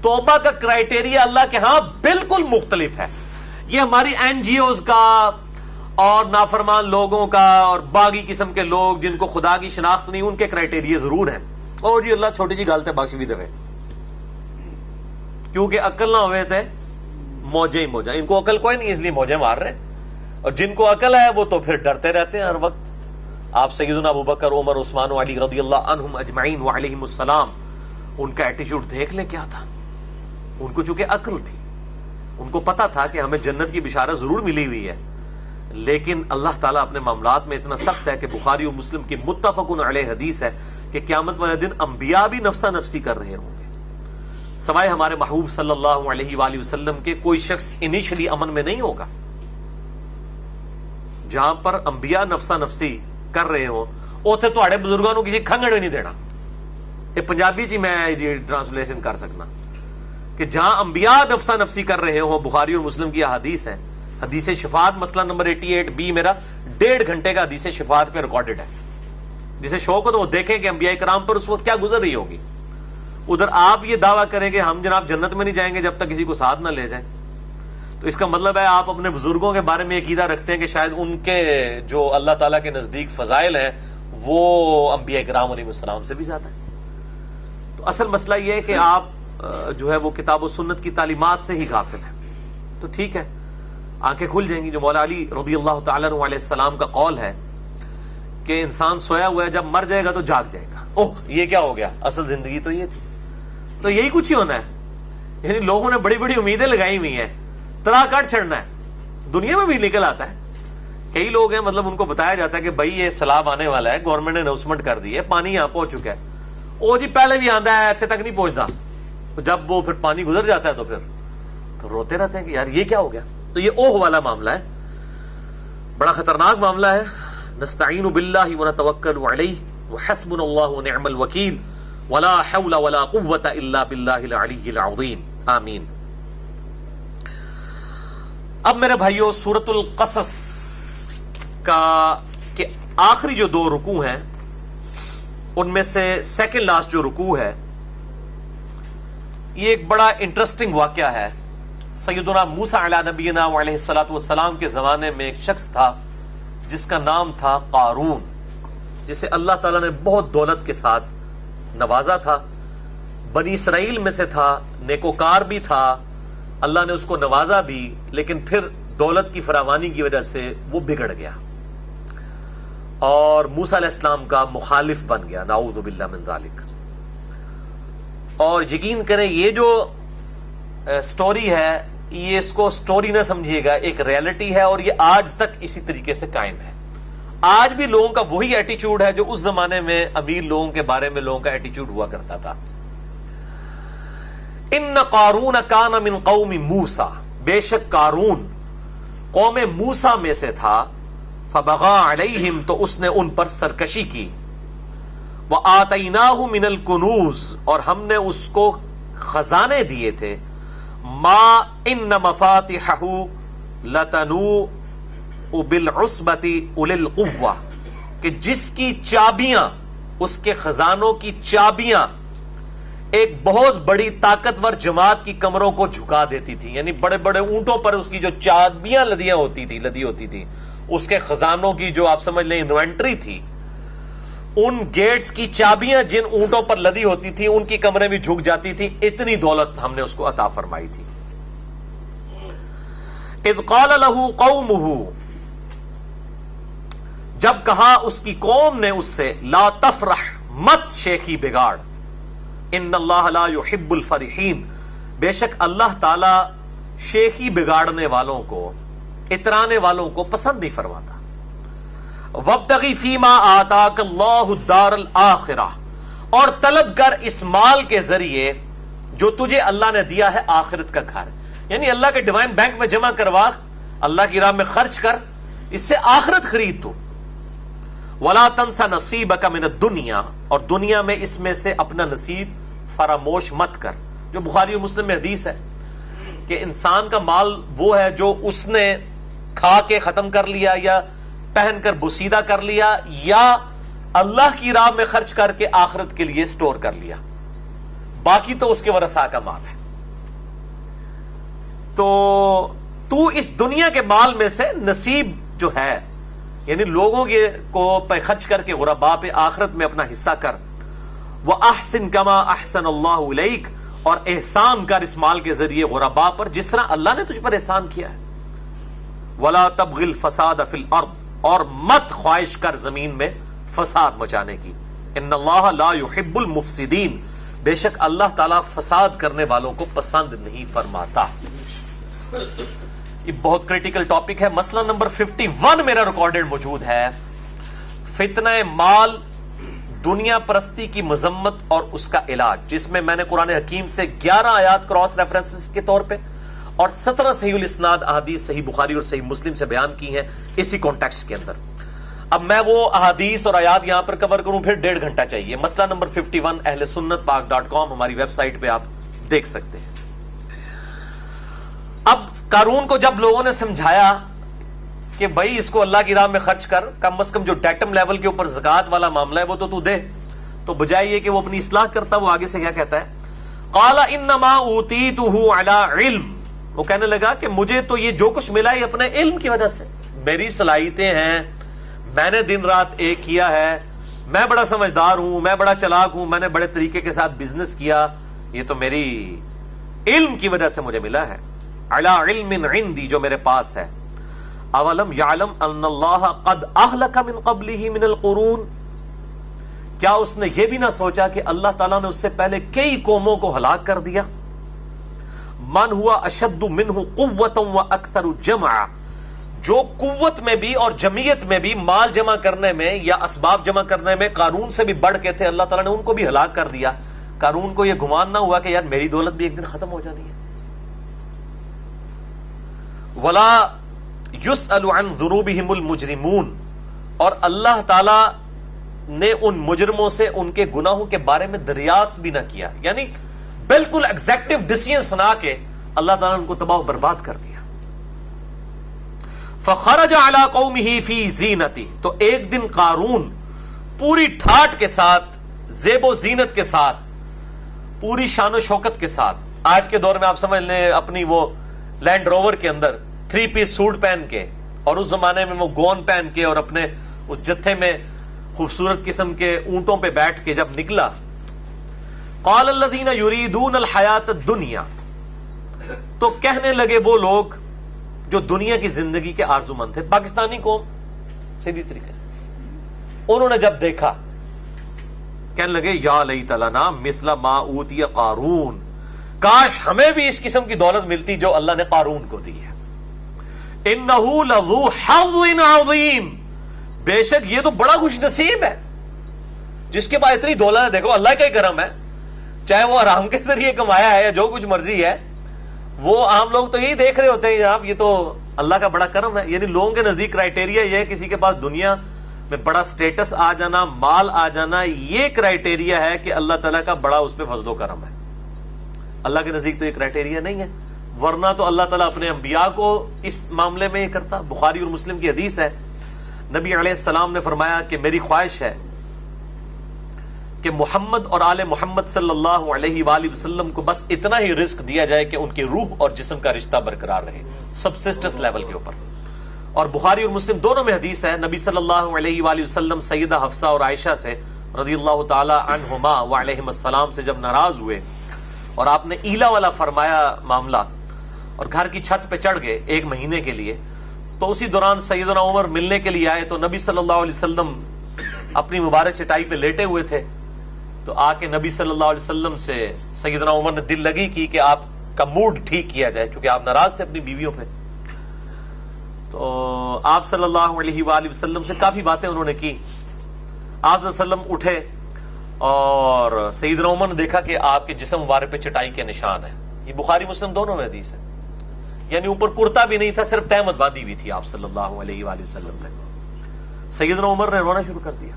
توبہ کا کرائٹیریا اللہ کے ہاں بالکل مختلف ہے. یہ ہماری این جی اوز کا اور نافرمان لوگوں کا اور باغی قسم کے لوگ جن کو خدا کی شناخت نہیں, ان کے کرائٹیریا ضرور ہیں. اور جی اللہ چھوٹی جی گالتے بخش بھی دے, کیونکہ عقل نہ ہوئے تھے موجے ہی موجہ. ان کو عقل کوئی نہیں, اس لیے موجے مار رہے, اور جن کو عقل ہے وہ تو پھر ڈرتے رہتے ہیں ہر وقت. آپ سیدنا ابو بکر, عمر, عثمان و علی رضی اللہ عنہم اجمعین وعلیہم السلام, ان کا ایٹیچیوڈ دیکھ لیں کیا تھا. ان کو چونکہ عقل تھی, ان کو پتا تھا کہ ہمیں جنت کی بشارت ضرور ملی ہوئی ہے, لیکن اللہ تعالیٰ اپنے معاملات میں اتنا سخت ہے کہ بخاری و مسلم کی متفق علیہ حدیث ہے کہ قیامت والے دن انبیاء بھی نفسا نفسی کر رہے ہوں گے، سوائے ہمارے محبوب صلی اللہ علیہ وآلہ وسلم کے کوئی شخص انیشلی امن میں نہیں ہوگا۔ جہاں پر انبیاء نفسا نفسی کر رہے ہوں اوتھے تواڈے بزرگاں نوں کسی کھنگڑ بھی نہیں دینا۔ یہ پنجابی چ میں ٹرانسلیشن کر سکنا کہ جہاں انبیاء نفسا نفسی کر رہے ہوں، بخاری اور مسلم کی حدیث ہے، حدیث شفاعت مسئلہ نمبر 88B میرا 1.5 گھنٹے کا حدیث شفاعت پہ ریکارڈڈ ہے، جسے شوق ہو تو وہ دیکھیں کہ انبیاء کرام پر اس وقت کیا گزر رہی ہوگی۔ ادھر آپ یہ دعویٰ کریں کہ ہم جناب جنت میں نہیں جائیں گے جب تک کسی کو ساتھ نہ لے جائیں، تو اس کا مطلب ہے آپ اپنے بزرگوں کے بارے میں عقیدہ رکھتے ہیں کہ شاید ان کے جو اللہ تعالیٰ کے نزدیک فضائل ہیں وہ انبیاء کرام علیہ السلام سے بھی زیادہ ہے۔ تو اصل مسئلہ یہ ہے کہ آپ جو ہے وہ کتاب و سنت کی تعلیمات سے ہی غافل ہیں، تو ٹھیک ہے آنکھیں کھل جائیں گی۔ جو مولا علی رضی اللہ تعالیٰ عنہ علیہ السلام کا قول ہے کہ انسان سویا ہوا ہے، جب مر جائے گا تو جاگ جائے گا۔ اوہ یہ کیا ہو گیا، اصل زندگی تو یہ تھی، تو یہی کچھ ہی ہونا ہے۔ یعنی لوگوں نے بڑی بڑی امیدیں لگائی ہوئی ہیں، ترا کٹ چھڑنا ہے، دنیا میں بھی نکل آتا ہے۔ کئی لوگ ہیں مطلب ان کو بتایا جاتا ہے کہ بھائی یہ سیلاب آنے والا ہے، گورنمنٹ نے اناؤنسمنٹ کر دی ہے، پانی یہاں پہنچ چکا ہے، او جی پہلے بھی آندا ہے ایتھے تک نہیں پہنچتا، جب وہ پھر پانی گزر جاتا ہے تو پھر روتے رہتے ہیں کہ یار یہ کیا ہو گیا۔ تو یہ اوہ والا معاملہ ہے، بڑا خطرناک معاملہ ہے۔ نستعین باللہ ونتوکل علیہ وحسبنا اللہ ونعم الوکیل ولا حول ولا قوة الا باللہ العلی العظیم، آمین۔ اب میرے بھائیو سورۃ القصص کا کہ آخری جو 2 رکوع ہیں ان میں سے سیکنڈ لاسٹ جو رکوع ہے یہ ایک بڑا انٹرسٹنگ واقعہ ہے۔ سیدنا موسیٰ علیہ نبینا علیہ الصلوۃ والسلام کے زمانے میں ایک شخص تھا جس کا نام تھا قارون، جسے اللہ تعالیٰ نے بہت دولت کے ساتھ نوازا تھا، بنی اسرائیل میں سے تھا، نیکوکار بھی تھا، اللہ نے اس کو نوازا بھی، لیکن پھر دولت کی فراوانی کی وجہ سے وہ بگڑ گیا اور موسیٰ علیہ السلام کا مخالف بن گیا، نعوذ باللہ من ذالک۔ اور یقین کریں یہ جو سٹوری ہے یہ اس کو سٹوری نہ سمجھیے گا، ایک ریالٹی ہے، اور یہ آج تک اسی طریقے سے قائم ہے۔ آج بھی لوگوں کا وہی ایٹیچیوڈ ہے جو اس زمانے میں امیر لوگوں کے بارے میں لوگوں کا ایٹیچیوڈ ہوا کرتا تھا۔ ان قارون کان من قوم موسیٰ، بے شک قارون قوم موسیٰ میں سے تھا، فبغى علیہم، تو اس نے ان پر سرکشی کی، وآتیناہ من الکنوز، اور ہم نے اس کو خزانے دیے تھے، ما ان مفاتحہ لتنوء بالعصبۃ اولي القوہ، کہ جس کی چابیاں، اس کے خزانوں کی چابیاں ایک بہت بڑی طاقتور جماعت کی کمروں کو جھکا دیتی تھی۔ یعنی بڑے بڑے اونٹوں پر اس کی جو چابیاں لدی ہوتی تھی، اس کے خزانوں کی جو آپ سمجھ لیں انوینٹری تھی، ان گیٹس کی چابیاں جن اونٹوں پر لدی ہوتی تھی ان کی کمریں بھی جھک جاتی تھی، اتنی دولت ہم نے اس کو عطا فرمائی تھی۔ اذ قال له قومه، جب کہا اس کی قوم نے اس سے، لا تفرح، مت شیخی بگاڑ، ان اللہ لا يحب الفرحین، بے شک اللہ تعالی شیخی بگاڑنے والوں کو، اترانے والوں کو پسند نہیں فرماتا۔ وابتغی فیما آتاک اللہ الدار الآخرہ، اور طلب کر اس مال کے ذریعے جو تجھے اللہ نے دیا ہے آخرت کا گھر، یعنی اللہ کے ڈیوائن بینک میں جمع کروا، اللہ کی راہ میں خرچ کر، اس سے آخرت خرید تو۔ ولا تنسى نصیبک من الدنیا، اور دنیا میں اس میں سے اپنا نصیب فراموش مت کر۔ جو بخاری و مسلم میں حدیث ہے کہ انسان کا مال وہ ہے جو اس نے کھا کے ختم کر لیا یا پہن کر بسیدہ کر لیا یا اللہ کی راہ میں خرچ کر کے آخرت کے لیے سٹور کر لیا، باقی تو اس کے ورثاء کا مال ہے۔ تو اس دنیا کے مال میں سے نصیب جو ہے، یعنی لوگوں کو پہ خرچ کر کے غرباء پہ آخرت میں اپنا حصہ کر، وَأَحْسِن كَمَا أَحْسَنَ اللَّهُ إِلَيْكَ، اور احسان کر اس مال کے ذریعے غرباء پر جس طرح اللہ نے تجھ پر احسان کیا ہے۔ وَلَا تَبْغِ الْفَسَادَ فِي الْأَرْضِ، اور مت خواہش کر زمین میں فساد مچانے کی۔ ان اللہ لا يحب المفسدین، بے شک اللہ تعالیٰ فساد کرنے والوں کو پسند نہیں فرماتا۔ یہ بہت کریٹیکل ٹاپک ہے. مسئلہ نمبر 51 میرا ریکارڈڈ موجود ہے. فتنہ مال، دنیا پرستی کی مذمت اور اس کا علاج، جس میں نے قرآن حکیم سے 11 آیات کراس ریفرنسز کے طور پہ اور 17 صحیح الاسناد احادیث صحیح بخاری اور صحیح مسلم سے بیان کی ہیں اسی کانٹیکسٹ کے اندر. اب میں وہ احادیث اور آیات یہاں پر کور کروں پھر 1.5 گھنٹہ چاہیے. مسئلہ نمبر 51 اہل سنت پاک.com ہماری ویب سائٹ پہ آپ دیکھ سکتے ہیں. اب قارون کو جب لوگوں نے سمجھایا کہ بھائی اس کو اللہ کی راہ میں خرچ کر، کم از کم جو ڈیٹم لیول کے اوپر زکات والا معاملہ ہے وہ تو دے، تو بجائے یہ کہ وہ اپنی اصلاح کرتا، وہ آگے سے کیا کہتا ہے؟ قال انما اوتیتہ علی علم. وہ کہنے لگا کہ مجھے تو یہ جو کچھ ملا ہے اپنے علم کی وجہ سے، میری صلاحیتیں ہیں، میں نے دن رات ایک کیا ہے، میں بڑا سمجھدار ہوں، میں بڑا چلاک ہوں، میں نے بڑے طریقے کے ساتھ بزنس کیا، یہ تو میری علم کی وجہ سے مجھے ملا ہے. علی علم عندی، جو میرے پاس ہے. اولم یعلم ان اللہ قد اہلک من قبلہ من القرون. کیا اس نے یہ بھی نہ سوچا کہ اللہ تعالیٰ نے اس سے پہلے کئی قوموں کو ہلاک کر دیا. من ہوا اشد منہ قوتا واکثر جمعا، جو قوت میں بھی اور جمعیت میں بھی، مال جمع کرنے میں یا اسباب جمع کرنے میں قارون سے بھی بڑھ کے تھے، اللہ تعالیٰ نے ان کو بھی ہلاک کر دیا. قارون کو یہ گمان نہ ہوا کہ یار میری دولت بھی ایک دن ختم ہو جانی ہے. ولا یسأل عن ذنوبہم المجرمون، اور اللہ تعالی نے ان مجرموں سے ان کے گناہوں کے بارے میں دریافت بھی نہ کیا. یعنی بالکل ایگزیکٹو ڈیسیژن سنا کے اللہ تعالیٰ نے ان کو تباہ و برباد کر دیا. فخرج علی قومہ فی زینتہ، تو ایک دن قارون پوری ٹھاٹ کے ساتھ، زیب و زینت کے ساتھ، پوری شان و شوکت کے ساتھ، آج کے دور میں آپ سمجھ لیں اپنی وہ لینڈ روور کے اندر 3 پیس سوٹ پہن کے، اور اس زمانے میں وہ گون پہن کے اور اپنے اس جتھے میں خوبصورت قسم کے اونٹوں پہ بیٹھ کے جب نکلا. قال الذین یریدون الحیات الدنیا، تو کہنے لگے وہ لوگ جو دنیا کی زندگی کے آرزومند تھے، پاکستانی قوم سیدھی طریقے سے، انہوں نے جب دیکھا کہنے لگے یا لیت لنا مثل ما اوتی قارون، کاش ہمیں بھی اس قسم کی دولت ملتی جو اللہ نے قارون کو دی ہے. انہ لذو حظ عظیم، بے شک یہ تو بڑا خوش نصیب ہے جس کے پاس اتنی دولت ہے. دیکھو اللہ کا ہی کرم ہے، چاہے وہ حرام کے ذریعے کمایا ہے یا جو کچھ مرضی ہے، وہ عام لوگ تو یہی دیکھ رہے ہوتے ہیں جناب یہ تو اللہ کا بڑا کرم ہے. یعنی لوگوں کے نزدیک کرائٹیریا یہ ہے کسی کے پاس دنیا میں بڑا سٹیٹس آ جانا، مال آ جانا، یہ کرائٹیریا ہے کہ اللہ تعالیٰ کا بڑا اس پہ فضل و کرم ہے. اللہ کے نزدیک تو یہ کرائٹیریا نہیں ہے، ورنہ تو اللہ تعالیٰ اپنے انبیاء کو اس معاملے میں یہ کرتا. بخاری اور مسلم کی حدیث ہے، نبی علیہ السلام نے فرمایا کہ میری خواہش ہے کہ محمد اور آل محمد صلی اللہ علیہ وآلہ وسلم کو بس اتنا ہی رزق دیا جائے کہ ان کی روح اور جسم کا رشتہ برقرار رہے، سبسسٹنس لیول کے اوپر. اور بخاری اور مسلم دونوں میں حدیث ہے، نبی صلی اللہ علیہ وآلہ وسلم سیدہ حفصہ اور عائشہ سے رضی اللہ تعالی عنہما وعلیہم السلام سے جب ناراض ہوئے اور آپ نے ایلا والا فرمایا معاملہ اور گھر کی چھت پہ چڑھ گئے 1 مہینے کے لیے، تو اسی دوران سیدنا عمر ملنے کے لیے آئے تو نبی صلی اللہ علیہ وسلم اپنی مبارک چٹائی پہ لیٹے ہوئے تھے. تو آ کے نبی صلی اللہ علیہ وسلم سے سیدنا عمر نے دل لگی کی کہ آپ کا موڈ ٹھیک کیا جائے، چونکہ آپ ناراض تھے اپنی بیویوں پہ. تو آپ صلی اللہ علیہ وآلہ وسلم سے کافی باتیں انہوں نے کی. آپ صلی اللہ علیہ وسلم اٹھے اور سیدنا عمر نے دیکھا کہ آپ کے جسم مبارک پہ چٹائی کے نشان ہیں. یہ بخاری مسلم دونوں میں حدیث ہے. یعنی اوپر کرتا بھی نہیں تھا، صرف تہمت باندھی ہوئی تھی آپ صلی اللہ علیہ وآلہ وسلم نے. سیدنا عمر نے رونا شروع کر دیا،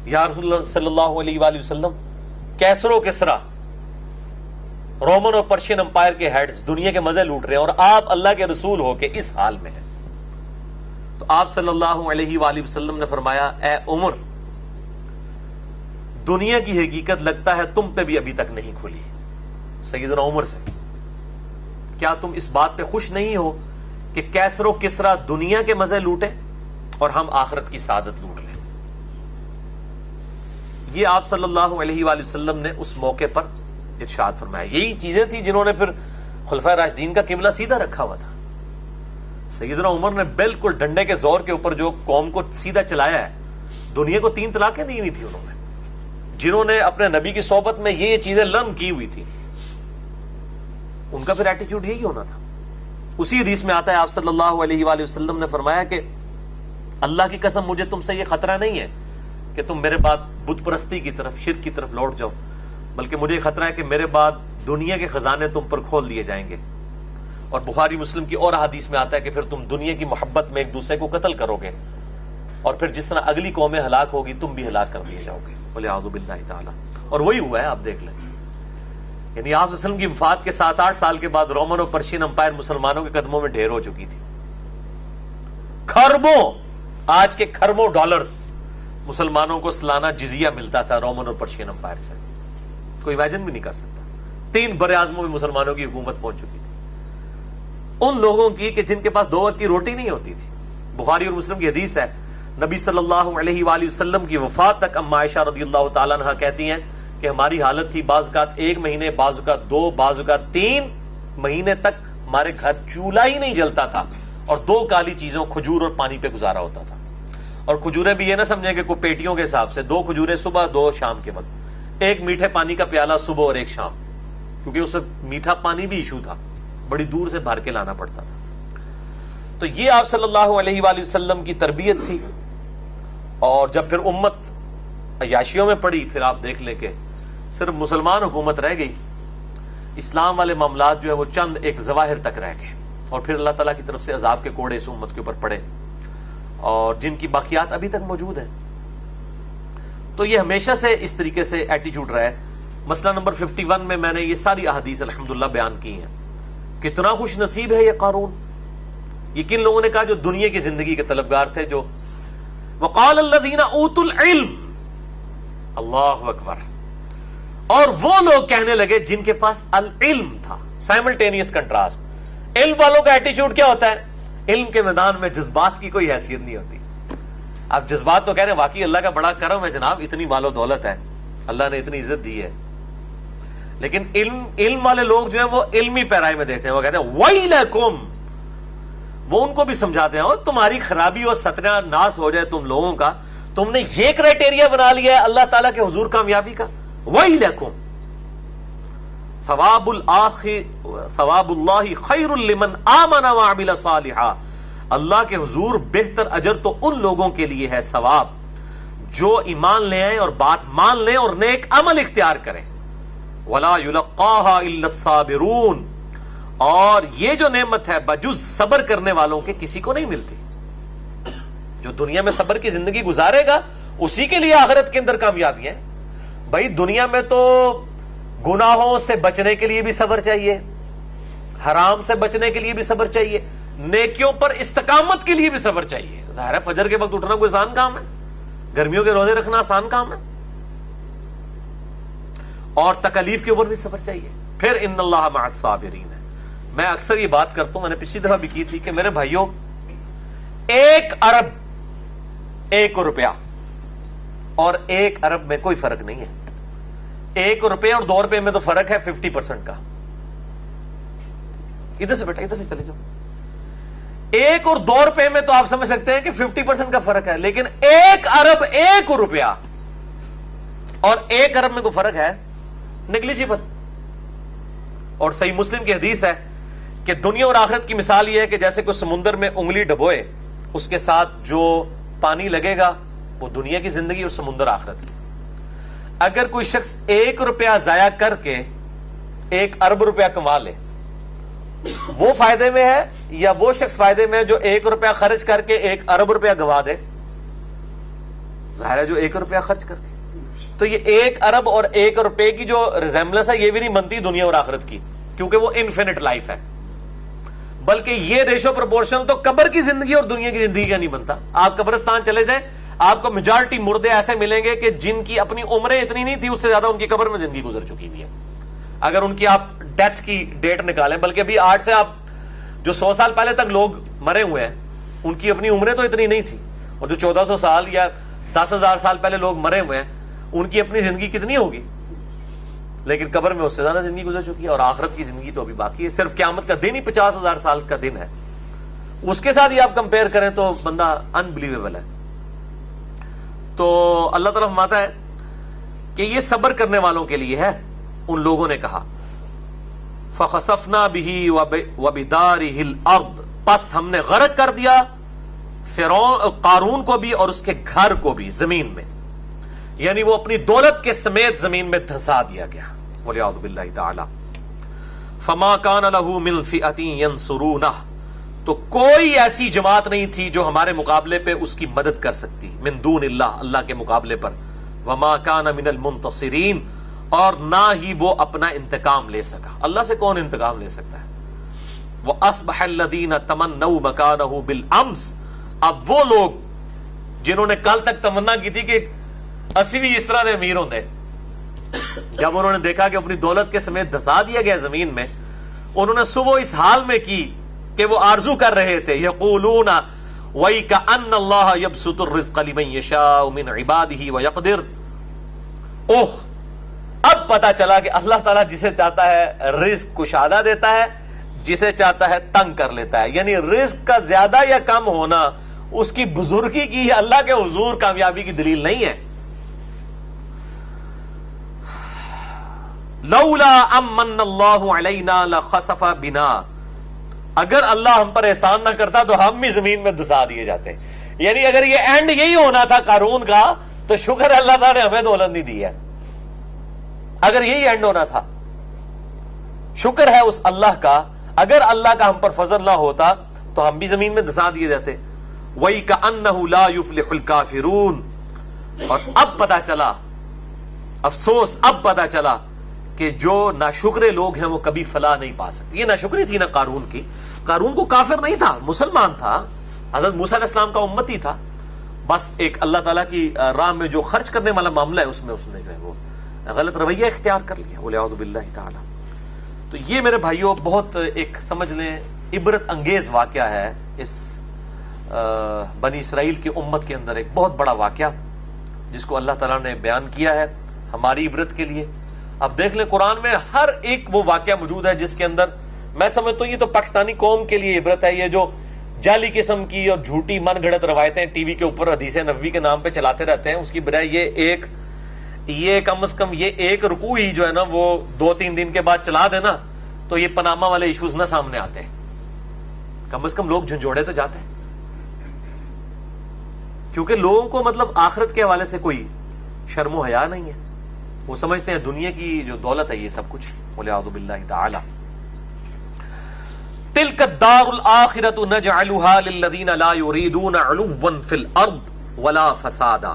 یا رسول اللہ صلی اللہ علیہ وآلہ وسلم، کیسر و کسرا، رومن اور پرشین امپائر کے ہیڈز دنیا کے مزے لوٹ رہے ہیں اور آپ اللہ کے رسول ہو کے اس حال میں ہیں. تو آپ صلی اللہ علیہ وآلہ وسلم نے فرمایا، اے عمر، دنیا کی حقیقت لگتا ہے تم پہ بھی ابھی تک نہیں کھلی. سیدنا عمر سے، کیا تم اس بات پہ خوش نہیں ہو کہ کیسر و کسرا دنیا کے مزے لوٹے اور ہم آخرت کی سعادت لوٹ لیں؟ یہ آپ صلی اللہ علیہ وآلہ وسلم نے اس موقع پر ارشاد فرمایا. یہی چیزیں تھیں جنہوں نے پھر خلفائے راشدین کا قبلہ سیدھا رکھا ہوا تھا. سیدنا عمر نے بالکل ڈنڈے کے زور کے اوپر جو قوم کو سیدھا چلایا ہے. دنیا کو 3 طلاقیں دی ہوئی تھی انہوں نے، جنہوں نے اپنے نبی کی صحبت میں یہ چیزیں لرن کی ہوئی تھی، ان کا پھر ایٹیچیوڈ یہی ہونا تھا. اسی حدیث میں آتا ہے آپ صلی اللہ علیہ وآلہ وسلم نے فرمایا کہ اللہ کی قسم مجھے تم سے یہ خطرہ نہیں ہے کہ تم میرے بعد بت پرستی کی طرف، شرک کی طرف لوٹ جاؤ، بلکہ مجھے خطرہ ہے کہ میرے بعد دنیا کے خزانے تم پر کھول دیے جائیں گے. اور بخاری مسلم کی اور حدیث میں آتا ہے کہ پھر تم دنیا کی محبت میں ایک دوسرے کو قتل کرو گے، اور پھر جس طرح اگلی قومیں ہلاک ہوگی تم بھی ہلاک کر دیے جاؤ گے. وَلِعَوْذُ بِاللَّهِ تعالی. اور وہی ہوا ہے، آپ دیکھ لیں. یعنی آپ صلی اللہ علیہ وسلم کی وفات کے 7-8 سال کے بعد رومن اور پرشین امپائر مسلمانوں کے قدموں میں ڈھیر ہو چکی تھی. خربوں، آج کے خربوں ڈالرز مسلمانوں کو سالانہ جزیہ ملتا تھا رومن اور پرشین امپائر سے. کوئی امیجن بھی نہیں کر سکتا. 3 بر اعظموں میں مسلمانوں کی حکومت پہنچ چکی تھی، ان لوگوں کی کہ جن کے پاس 2 وقت کی روٹی نہیں ہوتی تھی. بخاری اور مسلم کی حدیث ہے، نبی صلی اللہ علیہ وآلہ وسلم کی وفات تک اما عائشہ رضی اللہ تعالیٰ عنہ کہتی ہیں کہ ہماری حالت تھی بعض اوقات 1 مہینے، بعض اوقات 2، بعض اوقات 3 مہینے تک ہمارے گھر چولہا ہی نہیں جلتا تھا، اور 2 کالی چیزوں کھجور اور پانی پہ گزارا ہوتا تھا. اور کھجوریں بھی یہ نہ سمجھیں کہ کوئی پیٹیوں کے حساب سے، 2 کھجوریں صبح، 2 شام کے وقت، 1 میٹھے پانی کا پیالہ صبح اور 1 شام، کیونکہ اس وقت میٹھا پانی بھی ایشو تھا، بڑی دور سے بھر کے لانا پڑتا تھا. تو یہ آپ صلی اللہ علیہ وآلہ وسلم کی تربیت تھی. اور جب پھر امت عیاشیوں میں پڑی، پھر آپ دیکھ لیں کہ صرف مسلمان حکومت رہ گئی، اسلام والے معاملات جو ہے وہ چند ایک ظواہر تک رہ گئے، اور پھر اللہ تعالیٰ کی طرف سے عذاب کے کوڑے اس امت کے اوپر پڑے، اور جن کی باقیات ابھی تک موجود ہیں. تو یہ ہمیشہ سے اس طریقے سے ایٹیچیوڈ رہا ہے. مسئلہ نمبر 51 میں میں نے یہ ساری احادیث الحمدللہ بیان کی ہیں. کتنا خوش نصیب ہے یہ قارون. یہ کن لوگوں نے کہا جو دنیا کی زندگی کے طلبگار تھے، جو وقال الذین اوتوا العلم، اللہ اکبر، اور وہ لوگ کہنے لگے جن کے پاس العلم تھا. Simultaneous contrast. علم والوں کا ایٹیچیوڈ کیا ہوتا ہے؟ علم کے میدان میں جذبات کی کوئی حیثیت نہیں ہوتی. آپ جذبات تو کہہ رہے ہیں واقعی اللہ کا بڑا کرم ہے جناب، اتنی مال و دولت ہے، اللہ نے اتنی عزت دی ہے، لیکن علم والے لوگ جو ہیں وہ علمی پیرائی میں دیکھتے ہیں. وہ کہتے ہیں ویلکم، وہ ان کو بھی سمجھاتے ہیں تمہاری خرابی اور ستیہ ناس ہو جائے تم لوگوں کا، تم نے یہ کرائٹیریا بنا لیا ہے اللہ تعالیٰ کے حضور کامیابی کا. ویلکم ثواب اللہ خیر لمن آمن وعمل صالحا. اللہ کے حضور بہتر اجر تو ان لوگوں کے لیے ہے، ثواب، جو ایمان لے آئیں اور بات مان لیں اور نیک عمل اختیار کریں. ولا یلقاها الا الصابرون، اور یہ جو نعمت ہے بجز صبر کرنے والوں کے کسی کو نہیں ملتی. جو دنیا میں صبر کی زندگی گزارے گا اسی کے لیے آخرت کے اندر کامیابی ہے. بھائی دنیا میں تو گناہوں سے بچنے کے لیے بھی صبر چاہیے، حرام سے بچنے کے لیے بھی صبر چاہیے، نیکیوں پر استقامت کے لیے بھی صبر چاہیے. ظاہر ہے فجر کے وقت اٹھنا کوئی آسان کام ہے، گرمیوں کے روزے رکھنا آسان کام ہے، اور تکالیف کے اوپر بھی صبر چاہیے. پھر ان اللہ مع الصابرین ہے. میں اکثر یہ بات کرتا ہوں، میں نے پچھلی دفعہ بھی کی تھی کہ میرے بھائیوں 1 ارب 1 روپیہ اور 1 ارب میں کوئی فرق نہیں ہے. 1 روپے اور 2 روپے میں تو فرق ہے 50% کا. ادھر سے بیٹا، ادھر سے چلے جاؤ. 1 اور 2 روپے میں تو آپ سمجھ سکتے ہیں کہ 50% کا فرق ہے، لیکن 1 ارب 1 روپیہ اور 1 ارب میں کوئی فرق ہے نیگلیجیبل. اور صحیح مسلم کی حدیث ہے کہ دنیا اور آخرت کی مثال یہ ہے کہ جیسے کوئی سمندر میں انگلی ڈبوئے، اس کے ساتھ جو پانی لگے گا وہ دنیا کی زندگی اور سمندر آخرت کی. اگر کوئی شخص 1 روپیہ ضائع کر کے 1 ارب روپیہ کما لے، وہ فائدے میں ہے یا وہ شخص فائدے میں جو 1 روپیہ خرچ کر کے 1 ارب روپیہ گوا دے؟ ظاہر ہے جو 1 روپیہ خرچ کر کے. تو یہ 1 ارب اور 1 روپے کی جو ریزیمبلنس ہے یہ بھی نہیں بنتی دنیا اور آخرت کی، کیونکہ وہ انفینٹ لائف ہے. بلکہ یہ ریشو پروپورشن تو قبر کی زندگی اور دنیا کی زندگی کا نہیں بنتا. آپ قبرستان چلے جائیں، آپ کو میجارٹی مردے ایسے ملیں گے کہ جن کی اپنی عمریں اتنی نہیں تھی، اس سے زیادہ ان کی قبر میں زندگی گزر چکی ہوئی ہے. اگر ان کی آپ ڈیتھ کی ڈیٹ نکالیں، بلکہ ابھی 8 سے آپ جو 100 سال پہلے تک لوگ مرے ہوئے ہیں ان کی اپنی عمریں تو اتنی نہیں تھی، اور جو 1400 سال یا 10,000 سال پہلے لوگ مرے ہوئے ہیں ان کی اپنی زندگی کتنی ہوگی، لیکن قبر میں اس سے زیادہ زندگی گزر چکی ہے. اور آخرت کی زندگی تو ابھی باقی ہے. صرف قیامت کا دن ہی 50,000 سال کا دن ہے. اس کے ساتھ ہی آپ کمپیئر کریں تو بندہ انبلیویبل ہے. تو اللہ تعالیٰ فرماتا ہے کہ یہ صبر کرنے والوں کے لیے ہے. ان لوگوں نے کہا فخسفنا به وبداره الارض، پس ہم نے غرق کر دیا فرعون قارون کو بھی اور اس کے گھر کو بھی زمین میں، یعنی وہ اپنی دولت کے سمیت زمین میں دھسا دیا گیا، والعیاذ باللہ تعالی۔ فما کان له من فئۃ ینصرونہ، تو کوئی ایسی جماعت نہیں تھی جو ہمارے مقابلے پہ اس کی مدد کر سکتی، من دون اللہ، اللہ کے مقابلے پر، وما کان من المنتصرین، اور نہ ہی وہ اپنا انتقام لے سکا۔ اللہ سے کون انتقام لے سکتا ہے؟ وَأَصْبَحَ الَّذِينَ تَمَنَّوْا مَكَانَهُ بِالْأَمْسِ، اب وہ لوگ جنہوں نے کل تک تمنا کی تھی کہ اسی بھی اس طرح دے امیر ہوندے، جب انہوں نے دیکھا کہ اپنی دولت کے سمیت دھسا دیا گیا زمین میں، انہوں نے صبح اس حال میں کی کہ وہ آرزو کر رہے تھے، یقولون وَيْكَأَنَّ اللَّهَ يَبْسُطُ الرِّزْقَ لِمَن يَشَاءُ مِنْ عِبَادِهِ وَيَقْدِرُ، اب پتا چلا کہ اللہ تعالیٰ جسے چاہتا ہے رزق کشادہ دیتا ہے، جسے چاہتا ہے تنگ کر لیتا ہے، یعنی رزق کا زیادہ یا کم ہونا اس کی بزرگی کی، اللہ کے حضور کامیابی کی دلیل نہیں ہے۔ لولا امن اللہ علینا لخسف بنا، اگر اللہ ہم پر احسان نہ کرتا تو ہم بھی زمین میں دھسا دیے جاتے، یعنی اگر یہ اینڈ یہی ہونا تھا قارون کا تو شکر ہے اللہ تعالیٰ نے ہمیں دولت نہیں دی ہے، اگر یہی اینڈ ہونا تھا، شکر ہے اس اللہ کا، اگر اللہ کا ہم پر فضل نہ ہوتا تو ہم بھی زمین میں دھسا دیے جاتے۔ وَيْكَأَنَّهُ لَا يُفْلِحُ الْكَافِرُونَ، اور اب پتا چلا، افسوس اب پتا چلا کہ جو ناشکرے لوگ ہیں وہ کبھی فلاح نہیں پا سکتے۔ یہ ناشکری تھی نا قارون کی، قارون کو کافر نہیں تھا، مسلمان تھا، حضرت موسیٰ علیہ السلام کا امتی تھا، بس ایک اللہ تعالیٰ کی راہ میں جو خرچ کرنے والا معاملہ ہے اس میں اس نے جو ہے وہ غلط رویہ اختیار کر لیا، والعیاذ باللہ تعالی۔ تو یہ میرے بھائیوں بہت ایک سمجھ لیں عبرت انگیز واقعہ ہے، اس بنی اسرائیل کی امت کے اندر ایک بہت بڑا واقعہ جس کو اللہ تعالیٰ نے بیان کیا ہے ہماری عبرت کے لیے۔ اب دیکھ لیں قرآن میں ہر ایک وہ واقعہ موجود ہے جس کے اندر میں سمجھتا ہوں یہ تو پاکستانی قوم کے لیے عبرت ہے، یہ جو جعلی قسم کی اور جھوٹی من گھڑت روایتیں ٹی وی کے اوپر حدیث نبوی کے نام پہ چلاتے رہتے ہیں، اس کی بجائے یہ کم از کم یہ ایک رکوع ہی جو ہے نا وہ 2-3 دن کے بعد چلا دینا تو یہ پناما والے ایشوز نہ سامنے آتے ہیں، کم از کم لوگ جھنجھوڑے تو جاتے ہیں، کیونکہ لوگوں کو مطلب آخرت کے حوالے سے کوئی شرم و حیا نہیں ہے، وہ سمجھتے ہیں دنیا کی جو دولت ہے یہ سب کچھ ہے، والعیاذ باللہ تعالی۔ تلک الدار الآخرۃ نجعلها للذین لا یریدون علوا فی الارض ولا فسادا،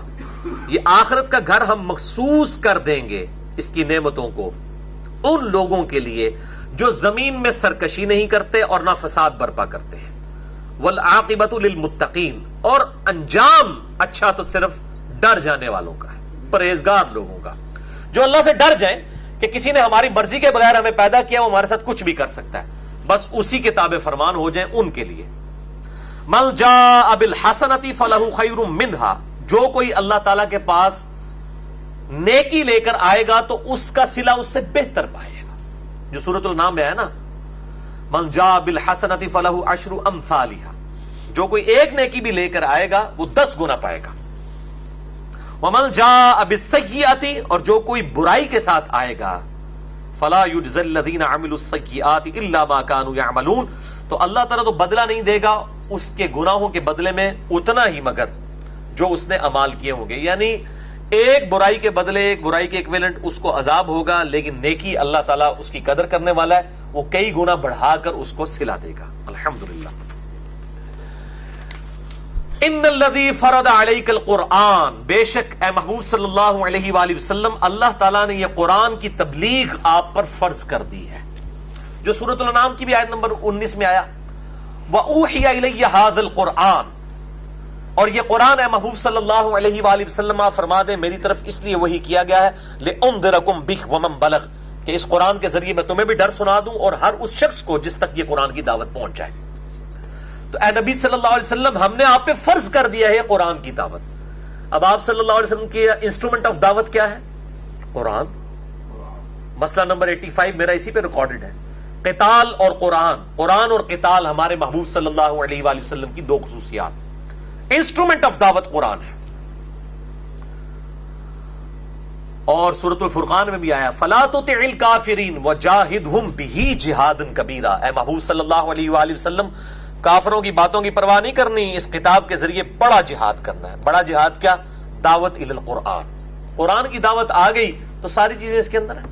یہ آخرت کا گھر ہم مخصوص کر دیں گے اس کی نعمتوں کو ان لوگوں کے لیے جو زمین میں سرکشی نہیں کرتے اور نہ فساد برپا کرتے ہیں، والعاقبۃ للمتقین، اور انجام اچھا تو صرف ڈر جانے والوں کا ہے، پرہیزگار لوگوں کا، جو اللہ سے ڈر جائیں کہ کسی نے ہماری مرضی کے بغیر ہمیں پیدا کیا، وہ ہمارے ساتھ کچھ بھی کر سکتا ہے، بس اسی کے تابع فرمان ہو جائیں ان کے لیے۔ من جاء بالحسنۃ فلہ خیر منہا، جو کوئی اللہ تعالیٰ کے پاس نیکی لے کر آئے گا تو اس کا صلہ اس سے بہتر پائے گا، جو سورۃ الانعام میں ہے نا، من جاء بالحسنۃ فلہ عشر امثالھا، جو کوئی ایک نیکی بھی لے کر آئے گا وہ 10 گنا پائے گا۔ ومن جاء بالسیئۃ، اور جو کوئی برائی کے ساتھ آئے گا، فلا یجزی الذین عملوا السیئات الا ما كانوا يعملون، تو اللہ تعالیٰ تو بدلہ نہیں دے گا اس کے گناہوں کے بدلے میں اتنا ہی مگر جو اس نے اعمال کیے ہوں گے، یعنی ایک برائی کے بدلے ایک برائی کے ایکویلنٹ اس کو عذاب ہوگا، لیکن نیکی اللہ تعالیٰ اس کی قدر کرنے والا ہے، وہ کئی گنا بڑھا کر اس کو صلہ دے گا۔ الحمدللہ۔ ان الذی فرض علیک القرآن، بے شک اے محبوب صلی اللہ علیہ وآلہ وسلم اللہ تعالیٰ نے یہ قرآن کی تبلیغ آپ پر فرض کر دی ہے، جو سورۃ الانعام کی بھی آیت نمبر 19 میں آیا، وَأُوحِيَ إِلَيَّ هَذَا الْقُرْآنُ، اور یہ قرآن اے محبوب صلی اللہ علیہ وآلہ وسلم آپ فرما دیں میری طرف اس لیے وحی کیا گیا ہے، لِأُنذِرَكُمْ بِهِ وَمَنْ بَلَغَ، کہ اس قرآن کے ذریعے میں تمہیں بھی ڈر سنا دوں اور ہر اس شخص کو جس تک یہ قرآن کی دعوت پہنچ جائے۔ تو اے نبی صلی اللہ علیہ وسلم ہم نے آپ پہ فرض کر دیا ہے قرآن کی دعوت۔ اب آپ صلی اللہ علیہ وسلم کی انسٹرومنٹ آف دعوت کیا ہے؟ قرآن۔ مسئلہ نمبر 85 میرا اسی پہ ریکارڈڈ ہے، قتال اور قرآن، قرآن اور قتال ہمارے محبوب صلی اللہ علیہ وآلہ وسلم کی 2 خصوصیات، انسٹرومنٹ آف دعوت قرآن ہے۔ اور سورۃ الفرقان میں بھی آیا فلا تطع الکافرین وجاہدہم بہ جہادا کبیرا، اے محبوب صلی اللہ علیہ وآلہ وسلم کافروں کی باتوں کی پرواہ نہیں کرنی، اس کتاب کے ذریعے بڑا جہاد کرنا ہے۔ بڑا جہاد کیا؟ دعوت الی القرآن، قرآن کی دعوت آ گئی تو ساری چیزیں اس کے اندر ہیں۔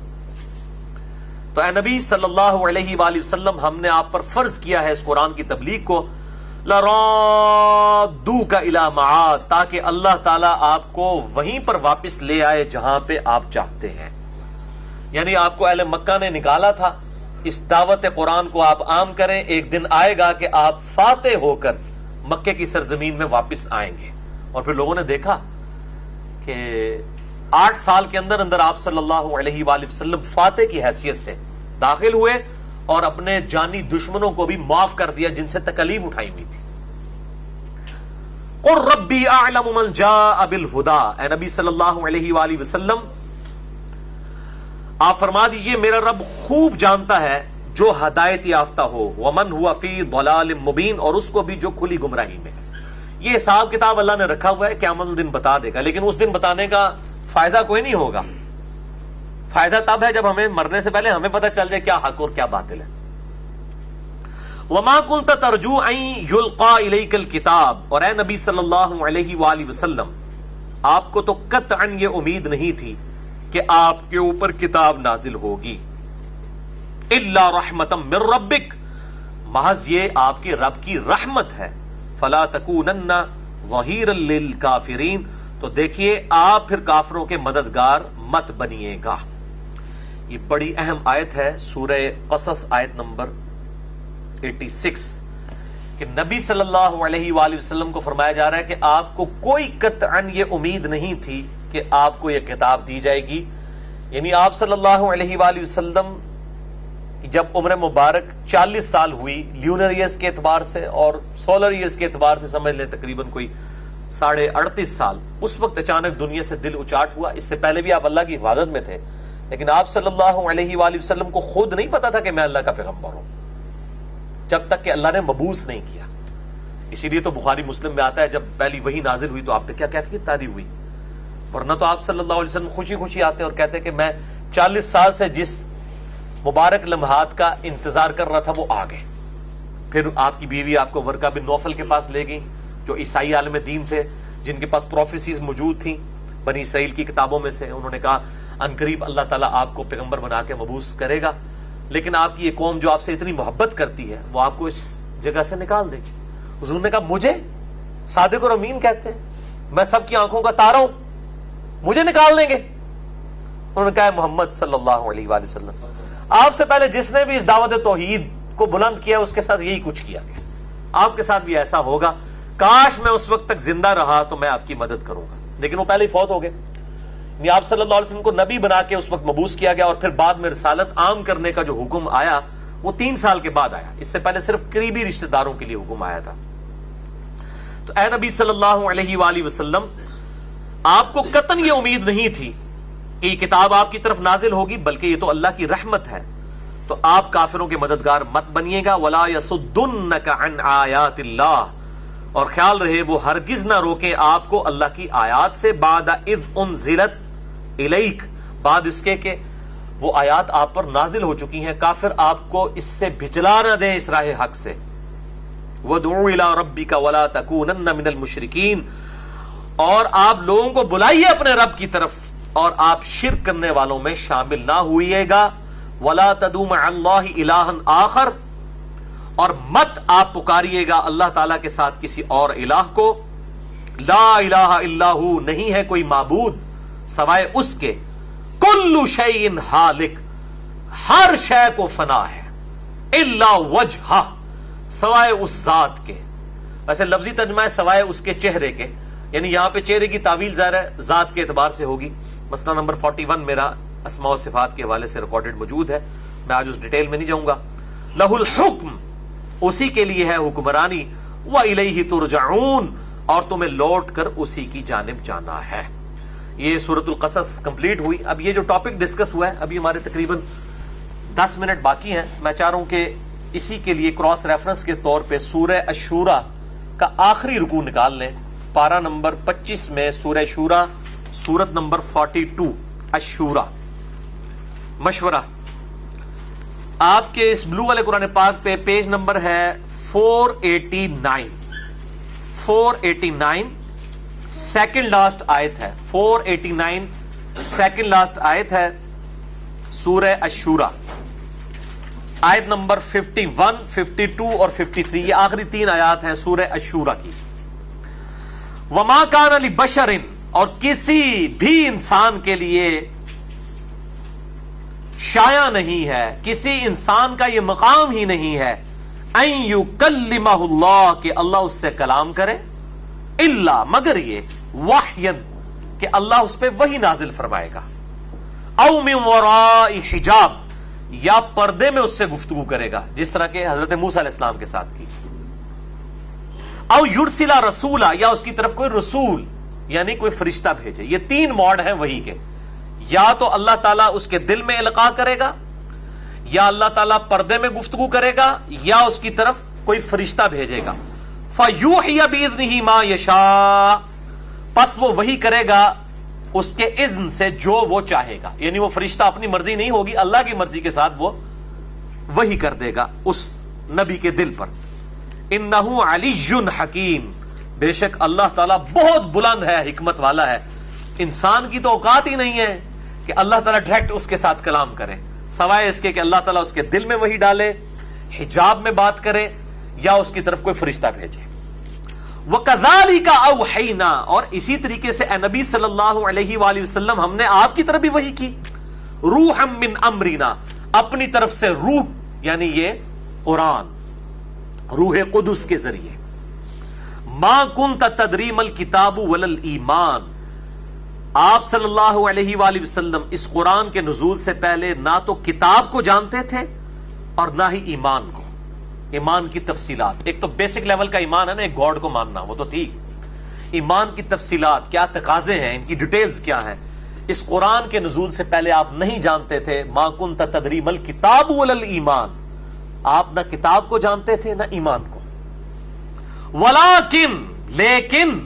تو اے نبی صلی اللہ علیہ وآلہ وسلم ہم نے آپ پر فرض کیا ہے اس قرآن کی تبلیغ کو، لَرَادُّوكَ إِلَى مَعَادٍ، تاکہ اللہ تعالیٰ آپ کو وہیں پر واپس لے آئے جہاں پہ آپ چاہتے ہیں۔ یعنی آپ کو اہل مکہ نے نکالا تھا، اس دعوت قرآن کو آپ عام کریں، ایک دن آئے گا کہ آپ فاتح ہو کر مکے کی سرزمین میں واپس آئیں گے۔ اور پھر لوگوں نے دیکھا کہ 8 سال کے اندر اندر آپ صلی اللہ علیہ وآلہ وسلم فاتح کی حیثیت سے داخل ہوئے اور اپنے جانی دشمنوں کو بھی معاف کر دیا جن سے تکلیف اٹھائی ہوئی تھی۔ قُلْ رَبِّي أَعْلَمُ مَنْ جَاءَ بِالْهُدَىٰ، اے نبی صلی اللہ علیہ وآلہ وسلم آپ فرما دیجئے میرا رب خوب جانتا ہے جو ہدایت یافتہ ہو، وَمَنْ هُوَ فِي ضَلَالٍ مُبِينٍ، اور اس کو بھی جو کھلی گمراہی میں ہے۔ یہ حساب کتاب اللہ نے رکھا ہوا ہے، قیامت الدن بتا دے گا، لیکن اس دن بتانے کا فائدہ کوئی نہیں ہوگا۔ فائدہ تب ہے جب ہمیں مرنے سے پہلے ہمیں پتہ چل جائے کیا حق اور کیا باطل ہے۔ وَمَا كُنْتَ تَرْجُو أَن يُلْقَى إِلَيْكَ الْكِتَابُ، اور اے نبی صلی اللہ علیہ وآلہ وسلم آپ کو تو قطعاً یہ امید نہیں تھی کہ آپ کے اوپر کتاب نازل ہوگی، إِلَّا رَحْمَةً مِّن رَبِّكَ، محض یہ آپ کے رب کی رحمت ہے۔ فَلَا تَكُونَنَّ ظَهِيرًا لِلْكَافِرِينَ، تو دیکھیے آپ پھر کافروں کے مددگار مت بنیے گا۔ یہ بڑی اہم آیت ہے، سورہ قصص آیت نمبر 86، کہ نبی صلی اللہ علیہ وآلہ وسلم کو فرمایا جا رہا ہے کہ آپ کو کوئی قطعاً یہ امید نہیں تھی کہ آپ کو یہ کتاب دی جائے گی۔ یعنی آپ صلی اللہ علیہ وآلہ وسلم کی جب عمر مبارک 40 سال ہوئی لیونر ایئرز کے اعتبار سے اور سولر ایئرز کے اعتبار سے سمجھ لیں تقریباً کوئی 38.5 سال، اس وقت اچانک دنیا سے دل اچاٹ ہوا۔ اس سے پہلے بھی آپ اللہ کی حفاظت میں تھے، لیکن آپ صلی اللہ علیہ وآلہ وسلم کو خود نہیں پتا تھا کہ میں اللہ کا پیغمبر ہوں، جب تک کہ اللہ نے مبعوث نہیں کیا۔ اسی لیے تو بخاری مسلم میں آتا ہے جب پہلی وحی نازل ہوئی تو آپ پہ کیا کیفیت طاری ہوئی، ورنہ تو آپ صلی اللہ علیہ وسلم خوشی خوشی آتے اور کہتے کہ میں 40 سال سے جس مبارک لمحات کا انتظار کر رہا تھا وہ آ گئے۔ پھر آپ کی بیوی آپ کو ورقہ بن نوفل کے پاس لے گئی جو عیسائی عالم دین تھے، جن کے پاس پروفیسیز موجود تھیں بنی اسرائیل کی کتابوں میں سے۔ انہوں نے کہا عنقریب اللہ تعالیٰ آپ کو پیغمبر بنا کے مبعوث کرے گا، لیکن آپ کی یہ قوم جو آپ سے اتنی محبت کرتی ہے وہ آپ کو اس جگہ سے نکال دے گی۔ حضور نے کہا مجھے صادق اور امین کہتے ہیں، میں سب کی آنکھوں کا تارا ہوں، مجھے نکال دیں گے؟ انہوں نے کہا محمد صلی اللہ علیہ وآلہ وسلم آپ سے پہلے جس نے بھی اس دعوت توحید کو بلند کیا اس کے ساتھ یہی کچھ کیا گیا، آپ کے ساتھ بھی ایسا ہوگا، کاش میں اس وقت تک زندہ رہا تو میں آپ کی مدد کروں گا۔ لیکن وہ پہلے ہی فوت ہو گئے۔ یعنی آپ صلی اللہ علیہ وسلم کو نبی بنا کے اس وقت مبعوث کیا گیا، اور پھر بعد میں رسالت عام کرنے کا جو حکم آیا وہ 3 سال کے بعد آیا، اس سے پہلے صرف قریبی رشتہ داروں کے لیے حکم آیا تھا۔ تو اے نبی صلی اللہ علیہ وآلہ وسلم آپ کو قطعاً یہ امید نہیں تھی کہ یہ کتاب آپ کی طرف نازل ہوگی، بلکہ یہ تو اللہ کی رحمت ہے، تو آپ کافروں کے مددگار مت بنیے گا۔ وَلَا يَصُدُّنَّكَ عَنْ آيَاتِ اللَّهِ، اور خیال رہے وہ ہرگز نہ روکیں آپ کو اللہ کی آیات سے، بعد اذ انزلت الیک، بعد اس کے کہ وہ آیات آپ پر نازل ہو چکی ہیں، کافر آپ کو اس سے بھجلا نہ دیں اس راہ حق سے۔ وَادْعُ إِلَىٰ رَبِّكَ وَلَا تَكُونَنَّ مِنَ الْمُشْرِكِينَ، اور آپ لوگوں کو بلائیے اپنے رب کی طرف اور آپ شرک کرنے والوں میں شامل نہ ہوئیے گا۔ وَلَا تَدْعُ مَعَ اللَّهِ إِلَٰهًا آخَرَ، اور مت آپ پکاریے گا اللہ تعالیٰ کے ساتھ کسی اور الہ کو۔ لا الہ الا ہو، نہیں ہے کوئی معبود سوائے اس کے، کل شیء ہالک، ہر شے کو فنا ہے، الا وجہہ، سوائے اس ذات کے۔ ویسے لفظی ترجمہ ہے سوائے اس کے چہرے کے، یعنی یہاں پہ چہرے کی تعویل ظاہر ہے ذات کے اعتبار سے ہوگی۔ مسئلہ نمبر 41 میرا اسماء و صفات کے حوالے سے ریکارڈڈ موجود ہے، میں آج اس ڈیٹیل میں نہیں جاؤں گا۔ لہ الحکم، اسی کے لیے ہے حکمرانی، وَإِلَيْهِ تُرْجَعُونَ، اور تمہیں لوٹ کر اسی کی جانب جانا ہے۔ یہ سورۃ القصص کمپلیٹ ہوئی۔ اب یہ جو ٹاپک ڈسکس ہوا ہے، ابھی ہمارے تقریباً 10 منٹ باقی ہیں، میں چاہ رہا ہوں کہ اسی کے لیے کراس ریفرنس کے طور پہ سورہ الشورى کا آخری رکوع نکال لیں، پارہ نمبر 25 میں سورہ شورى، سورت نمبر 42، الشورى. مشورہ آپ کے اس بلو والے قرآن پاک پہ پیج نمبر ہے 489 سیکنڈ لاسٹ آیت ہے. 489 سیکنڈ لاسٹ آیت ہے سورہ الشورى, آیت نمبر 51, 52 اور 53. یہ آخری 3 آیات ہیں سورہ الشورى کی. وما کان لبشر, اور کسی بھی انسان کے لیے شایع نہیں ہے, کسی انسان کا یہ مقام ہی نہیں ہے, ان یکلمہ اللہ, کہ اللہ اس سے کلام کرے, الا, مگر یہ, وحیًا, کہ اللہ اس پہ وحی نازل فرمائے گا, او من وراء حجاب, یا پردے میں اس سے گفتگو کرے گا, جس طرح کہ حضرت موسیٰ علیہ السلام کے ساتھ کی, او یرسل رسولا, یا اس کی طرف کوئی رسول یعنی کوئی فرشتہ بھیجے. یہ 3 موڈ ہیں وحی کے, یا تو اللہ تعالیٰ اس کے دل میں القاء کرے گا, یا اللہ تعالیٰ پردے میں گفتگو کرے گا, یا اس کی طرف کوئی فرشتہ بھیجے گا. فَيُوحِيَ بِإِذْنِهِ مَا يَشَاءُ, پس وہ وحی کرے گا اس کے اذن سے جو وہ چاہے گا, یعنی وہ فرشتہ اپنی مرضی نہیں ہوگی, اللہ کی مرضی کے ساتھ وہ وحی کر دے گا اس نبی کے دل پر. اِنَّهُ عَلِيٌّ حَكِيمٌ, بے شک اللہ تعالیٰ بہت بلند ہے, حکمت والا ہے. انسان کی تو اوقات ہی نہیں ہے کہ اللہ تعالیٰ ڈائریکٹ اس کے ساتھ کلام کرے, سوائے اس کے کہ اللہ تعالیٰ اس کے دل میں وحی ڈالے, حجاب میں بات کرے, یا اس کی طرف کوئی فرشتہ بھیجے. وَكَذَلِكَ أَوْحَيْنَا, اور اسی طریقے سے اے نبی صلی اللہ علیہ وآلہ وسلم ہم نے آپ کی طرف بھی وحی کی, روحًا من امرنا, اپنی طرف سے روح, یعنی یہ قرآن, روح قدس کے ذریعے. ما كنت تدری ما الکتاب ولا الایمان, آپ صلی اللہ علیہ وآلہ وسلم اس قرآن کے نزول سے پہلے نہ تو کتاب کو جانتے تھے اور نہ ہی ایمان کو. ایمان کی تفصیلات, ایک تو بیسک لیول کا ایمان ہے نا, ایک گاڈ کو ماننا, وہ تو ٹھیک. ایمان کی تفصیلات, کیا تقاضے ہیں, ان کی ڈیٹیلز کیا ہیں, اس قرآن کے نزول سے پہلے آپ نہیں جانتے تھے. ما كنت تدری ما الکتاب ولا الایمان, آپ نہ کتاب کو جانتے تھے نہ ایمان کو. ولیکن, لیکن,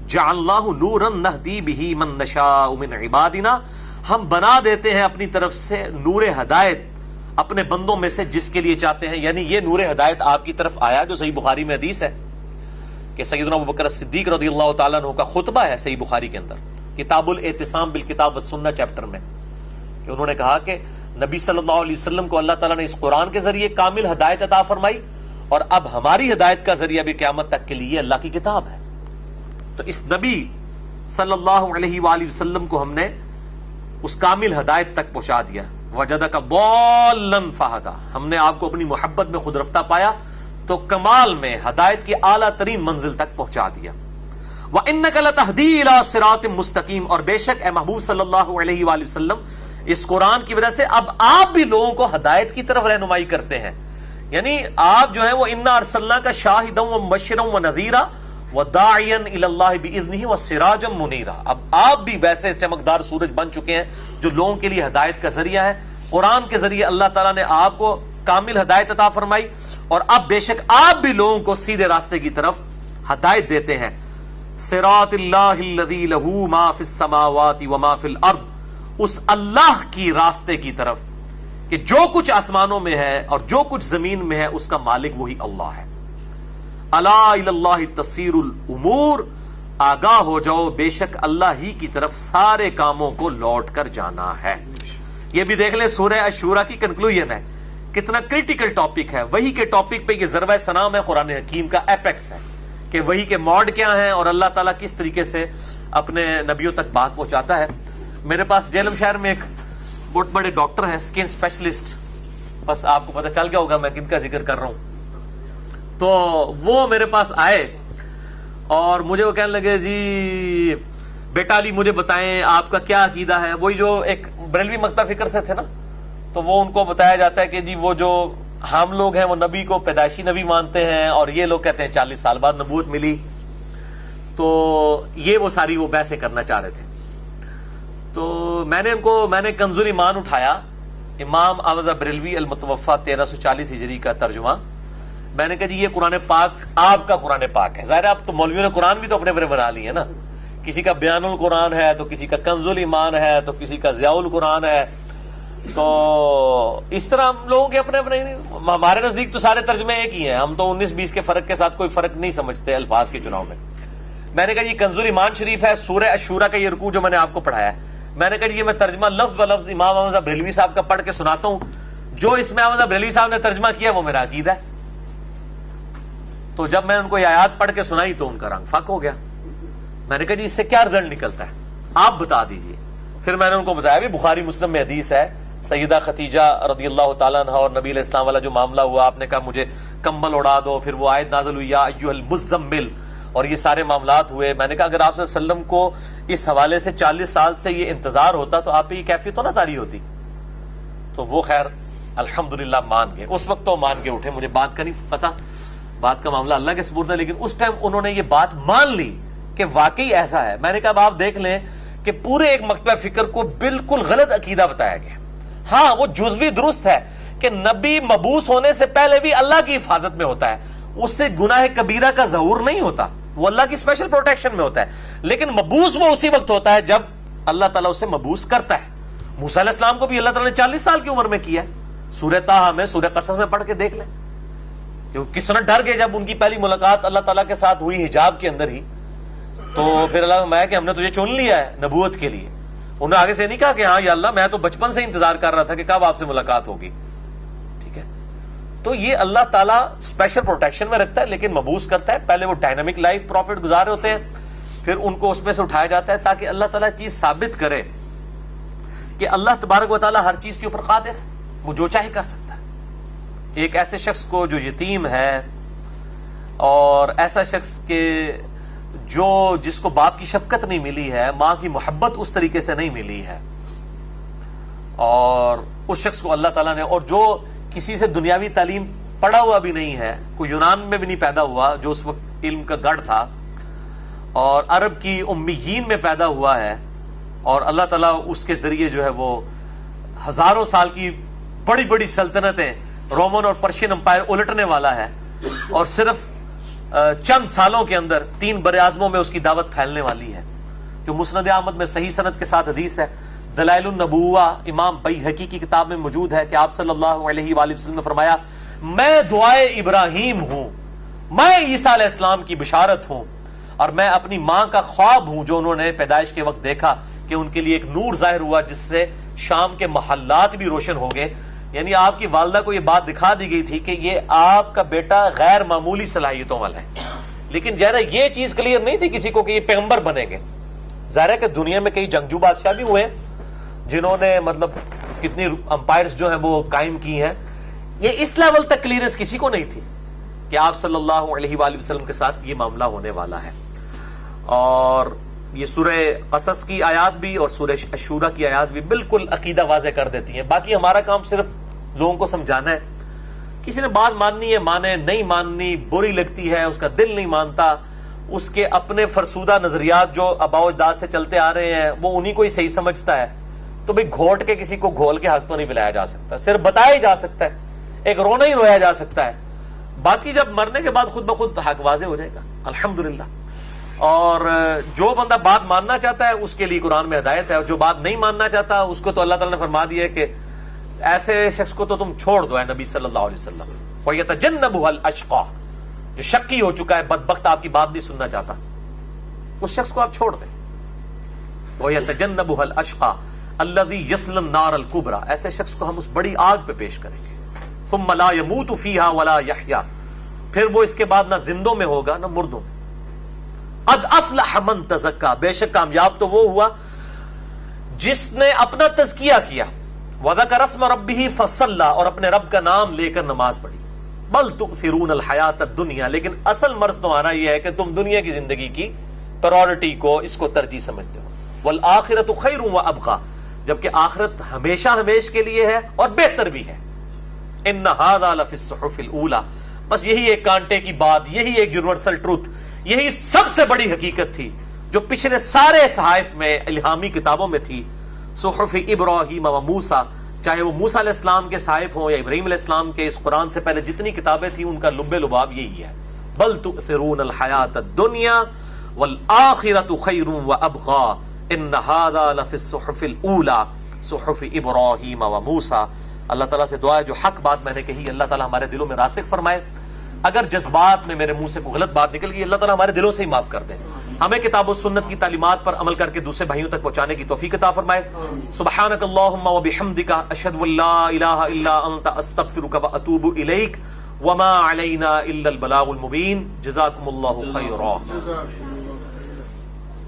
جعلناہ نورا نہدی بہ من نشاء من عبادنا, ہم بنا دیتے ہیں اپنی طرف سے نور ہدایت اپنے بندوں میں سے جس کے لیے چاہتے ہیں. یعنی یہ نور ہدایت آپ کی طرف آیا, جو صحیح بخاری میں حدیث ہے کہ سیدنا ابوبکر صدیق رضی اللہ تعالیٰ عنہ کا خطبہ ہے صحیح بخاری کے اندر, کتاب الاعتصام بالکتاب والسنہ چیپٹر میں, کہ انہوں نے کہا کہ نبی صلی اللہ علیہ وسلم کو اللہ تعالیٰ نے اس قرآن کے ذریعے کامل ہدایت عطا فرمائی, اور اب ہماری ہدایت کا ذریعہ بھی قیامت تک کے لیے اللہ کی کتاب ہے. تو اس نبی صلی اللہ علیہ وآلہ وسلم کو ہم نے اس کامل ہدایت تک پہنچا دیا. وجدک ضالا فہدی, ہم نے آپ کو اپنی محبت میں خود رفتہ پایا تو کمال میں ہدایت کی اعلیٰ ترین منزل تک پہنچا دیا. وَإِنَّكَ لَتَهْدِي إِلَىٰ صِرَاطٍ مُسْتَقِيمٍ, اور بے شک اے محبوب صلی اللہ علیہ وآلہ وسلم اس قرآن کی وجہ سے اب آپ بھی لوگوں کو ہدایت کی طرف رہنمائی کرتے ہیں. یعنی آپ جو ہیں وہ اِنَّا أَرْسَلْنَاكَ شَاهِدًا وَمُبَشِّرًا وَنَذِيرًا وَدَاعِيًا إِلَى اللَّهِ بِإِذْنِهِ وَسِرَاجًا مُنِيرًا, اب آپ بھی ویسے چمکدار سورج بن چکے ہیں جو لوگوں کے لیے ہدایت کا ذریعہ ہے. قرآن کے ذریعے اللہ تعالیٰ نے آپ کو کامل ہدایت عطا فرمائی, اور اب بے شک آپ بھی لوگوں کو سیدھے راستے کی طرف ہدایت دیتے ہیں. صراط اللہ الذی لہ ما فی السماوات وما فی الارض, اس اللہ کی راستے کی طرف کہ جو کچھ آسمانوں میں ہے اور جو کچھ زمین میں ہے اس کا مالک وہی اللہ ہے. الا الی اللہ تصیر الامور, آگاہ ہو جاؤ بے شک اللہ ہی کی طرف سارے کاموں کو لوٹ کر جانا ہے. یہ بھی دیکھ لیں سورہ الشورى کی کنکلوژن ہے, کتنا کریٹیکل ٹاپک ہے. وہی کے ٹاپک پہ یہ ضربہ سنام ہے قرآن حکیم کا, ایپیکس ہے کہ وہی کے موڈ کیا ہیں اور اللہ تعالیٰ کس طریقے سے اپنے نبیوں تک بات پہنچاتا ہے. میرے پاس جہلم شہر میں ایک بہت بڑے ڈاکٹر ہیں, اسکن اسپیشلسٹ, بس آپ کو پتہ چل گیا ہوگا میں کن کا ذکر کر رہا ہوں. تو وہ میرے پاس آئے اور مجھے وہ کہنے لگے, جی بیٹا علی مجھے بتائیں آپ کا کیا عقیدہ ہے. وہی جو ایک بریلوی مکتبہ فکر سے تھے نا, تو وہ ان کو بتایا جاتا ہے کہ جی وہ جو ہم لوگ ہیں وہ نبی کو پیدائشی نبی مانتے ہیں, اور یہ لوگ کہتے ہیں 40 سال بعد نبوت ملی. تو یہ وہ ساری وہ بحثیں کرنا چاہ رہے تھے. تو میں نے کنز الایمان اٹھایا, امام اعوذ بریلوی المتوفا 1340 ہجری کا ترجمہ. میں نے کہا جی یہ قرآن پاک آپ کا قرآن پاک ہے. ظاہر ہے اب تو مولویوں نے قرآن بھی تو اپنے بڑے بنا لی ہے نا, کسی کا بیان القرآن ہے تو کسی کا کنز الایمان ہے تو کسی کا ضیاء القرآن ہے. تو اس طرح ہم لوگوں کے اپنے اپنے, ہمارے نزدیک تو سارے ترجمے ایک ہی ہیں, ہم تو 19-20 کے فرق کے ساتھ کوئی فرق نہیں سمجھتے الفاظ کے چناؤ میں. میں نے کہا یہ کنز الایمان شریف ہے, سورہ الشورى کا یہ رکوع جو میں نے آپ کو پڑھایا ہے, میں نے کہا یہ میں ترجمہ لفظ بلفظ امام احمد صاحب بریلوی صاحب کا پڑھ کے سناتا ہوں, جو اس میں احمد صاحب بریلوی صاحب نے ترجمہ کیا وہ میرا عقیدہ ہے. تو جب میں ان کو یہ آیات پڑھ کے سنائی تو ان کا رنگ فاق ہو گیا. میں نے کہا جی اس سے کیا رزلٹ نکلتا ہے, آپ بتا دیجئے. پھر میں نے ان کو بتایا بھی بخاری مسلم میں حدیث ہے, سیدہ ختیجہ رضی اللہ تعالیٰ عنہ اور نبی علیہ السلام والا جو معاملہ ہوا, آپ نے کہا مجھے کمبل اڑا دو, پھر وہ آیت نازل ہوئی یا ایھا المزمل, اور یہ سارے معاملات ہوئے. میں نے کہا اگر آپ صلی اللہ علیہ وسلم کو اس حوالے سے 40 سال سے یہ انتظار ہوتا تو آپ پہ یہ کیفیت تو نہ طاری ہوتی. تو وہ خیر الحمدللہ مان گئے. اس وقت تو مان کے اٹھے, مجھے بات کا نہیں پتا, بات کا معاملہ اللہ کے سپرد ہے, لیکن اس ٹائم انہوں نے یہ بات مان لی کہ واقعی ایسا ہے. میں نے کہا اب آپ دیکھ لیں کہ پورے ایک مکتبہ فکر کو بالکل غلط عقیدہ بتایا گیا. ہاں وہ جزوی درست ہے کہ نبی مبعوث ہونے سے پہلے بھی اللہ کی حفاظت میں ہوتا ہے, اس سے گناہ کبیرہ کا ظہور نہیں ہوتا, وہ اللہ کی اسپیشل پروٹیکشن میں ہوتا ہے. لیکن مبعوث وہ اسی وقت ہوتا ہے جب اللہ تعالیٰ اسے مبعوث کرتا ہے. موسیٰ علیہ السلام کو بھی اللہ تعالیٰ نے 40 سال کی عمر میں کیا ہے. سورہ طٰہٰ میں, سورہ قصص میں پڑھ کے دیکھ لیں کہ کس طرح ڈر گئے جب ان کی پہلی ملاقات اللہ تعالیٰ کے ساتھ ہوئی حجاب کے اندر ہی. تو پھر اللہ نے فرمایا کہ ہم نے تجھے چن لیا ہے نبوت کے لیے. انہوں نے آگے سے نہیں کہا کہ ہاں یا اللہ میں تو بچپن سے انتظار کر رہا تھا کہ کب آپ سے ملاقات ہوگی. ٹھیک ہے, تو یہ اللہ تعالیٰ اسپیشل پروٹیکشن میں رکھتا ہے, لیکن مبعوث کرتا ہے. پہلے وہ ڈائنامک لائف پروفٹ گزارے ہوتے ہیں, پھر ان کو اس میں سے اٹھایا جاتا ہے تاکہ اللہ تعالیٰ چیز ثابت کرے کہ اللہ تبارک و تعالیٰ ہر چیز کے اوپر قادر ہے, وہ جو چاہے کر سکتا ہے. ایک ایسے شخص کو جو یتیم ہے, اور ایسا شخص کے جس کو باپ کی شفقت نہیں ملی ہے, ماں کی محبت اس طریقے سے نہیں ملی ہے, اور اس شخص کو اللہ تعالیٰ نے, اور جو کسی سے دنیاوی تعلیم پڑھا ہوا بھی نہیں ہے, کوئی یونان میں بھی نہیں پیدا ہوا جو اس وقت علم کا گڑھ تھا, اور عرب کی امیین میں پیدا ہوا ہے, اور اللہ تعالیٰ اس کے ذریعے جو ہے وہ ہزاروں سال کی بڑی بڑی سلطنتیں, رومن اور پرشین امپائر الٹنے والا ہے, اور صرف چند سالوں کے اندر 3 براعظموں میں اس کی دعوت پھیلنے والی ہے. جو مسند احمد میں صحیح سند کے ساتھ حدیث ہے, دلائل النبوہ امام بیہقی کی کتاب میں موجود ہے کہ آپ صلی اللہ علیہ وآلہ وسلم نے فرمایا میں دعائے ابراہیم ہوں, میں عیسیٰ علیہ السلام کی بشارت ہوں, اور میں اپنی ماں کا خواب ہوں جو انہوں نے پیدائش کے وقت دیکھا کہ ان کے لیے ایک نور ظاہر ہوا جس سے شام کے محلات بھی روشن ہو گئے. یعنی آپ کی والدہ کو یہ بات دکھا دی گئی تھی کہ یہ آپ کا بیٹا غیر معمولی صلاحیتوں والا ہے, لیکن ظاہر یہ چیز کلیئر نہیں تھی کسی کو کہ یہ پیغمبر بنیں گے. ظاہر ہے کہ دنیا میں کئی جنگجو بادشاہ بھی ہوئے جنہوں نے مطلب کتنی امپائرز جو ہیں وہ قائم کی ہیں. یہ اس لیول تک کلیئرنس کسی کو نہیں تھی کہ آپ صلی اللہ علیہ وآلہ وسلم کے ساتھ یہ معاملہ ہونے والا ہے. اور یہ سورہ قصص کی آیات بھی اور سورہ الشورى کی آیات بھی بالکل عقیدہ واضح کر دیتی ہیں. باقی ہمارا کام صرف لوگوں کو سمجھانا ہے. کسی نے بات ماننی ہے مانے, نہیں ماننی, بری لگتی ہے, اس کا دل نہیں مانتا, اس کے اپنے فرسودہ نظریات جو آباء و اجداد سے چلتے آ رہے ہیں وہ انہی کو ہی صحیح سمجھتا ہے, تو بھئی گھوٹ کے کسی کو گھول کے حق تو نہیں پلایا جا سکتا, صرف بتایا ہی جا سکتا ہے, ایک رونا ہی رویا جا سکتا ہے. باقی جب مرنے کے بعد خود بخود حق واضح ہو جائے گا الحمدللہ. اور جو بندہ بات ماننا چاہتا ہے اس کے لیے قرآن میں ہدایت ہے, اور جو بات نہیں ماننا چاہتا اس کو تو اللہ تعالیٰ نے فرما دیا ہے کہ ایسے شخص کو تو تم چھوڑ دو. ہے نبی صلی اللہ علیہ وسلم, وَيَتَجَنَّبُهَا الْأَشْقَى, جو شقی ہو چکا ہے, بدبخت, آپ کی بات نہیں سننا چاہتا, اس شخص کو آپ چھوڑ دیں. وَيَتَجَنَّبُهَا الْأَشْقَى الَّذِي يَصْلَى النَّارَ الْكُبْرَى, ایسے شخص کو ہم اس بڑی آگ پہ پیش کریں گے. ثُمَّ لَا يَمُوتُ فِيهَا وَلَا يَحْيَا, پھر وہ اس کے بعد نہ زندوں میں ہوگا نہ مردوں میں. قَدْ أَفْلَحَ مَنْ تَزَكَّى, بے شک کامیاب تو وہ ہوا جس نے اپنا تزکیہ کیا. وَذَكَرَ اسْمَ رَبِّهِ فَصَلَّى, اور اپنے رب کا نام لے کر نماز پڑھی. بَلْ تُؤْثِرُونَ الْحَيَاةَ الدُّنْيَا, لیکن اصل مرض تمہارا یہ ہے کہ تم دنیا کی زندگی کی پرائورٹی کو, اس کو ترجیح سمجھتے ہو. وَالْآخِرَةُ خَيْرٌ وَأَبْقَىٰ, جبکہ آخرت ہمیشہ ہمیش کے لیے ہے اور بہتر بھی ہے. إِنَّ هَذَا لَفِي الصُّحُفِ الْأُولَىٰ, بس یہی ایک کانٹے کی بات, یہی ایک یونیورسل ٹروتھ, یہی سب سے بڑی حقیقت تھی جو پچھلے سارے صحائف میں, الہامی کتابوں میں تھی. صحف ابراہیم و موسیٰ, چاہے وہ موسیٰ علیہ السلام کے صحائف ہوں یا ابراہیم علیہ السلام کے, اس قرآن سے پہلے جتنی کتابیں تھیں ان کا لب لباب یہی ہے. بل تؤثرون الحیات الدنیا والآخرۃ خیر وابقی ان ھذا لفی الصحف الاولی صحف ابراہیم وموسیٰ. اللہ تعالیٰ سے دعا ہے جو حق بات میں نے کہی اللہ تعالیٰ ہمارے دلوں میں راسخ فرمائے. اگر جذبات میں میرے منہ سے کوئی غلط بات نکل گئی اللہ تعالیٰ ہمارے دلوں سے ہی معاف کر دے. ہمیں کتاب و سنت کی تعلیمات پر عمل کر کے دوسرے بھائیوں تک پہنچانے کی توفیق عطا فرمائے. سبحانک اللہم وبحمدک اشہد ان لا الہ الا انت استغفرک واتوب الیک وما علینا الا البلاغ المبین. جزاکم اللہ خیرا.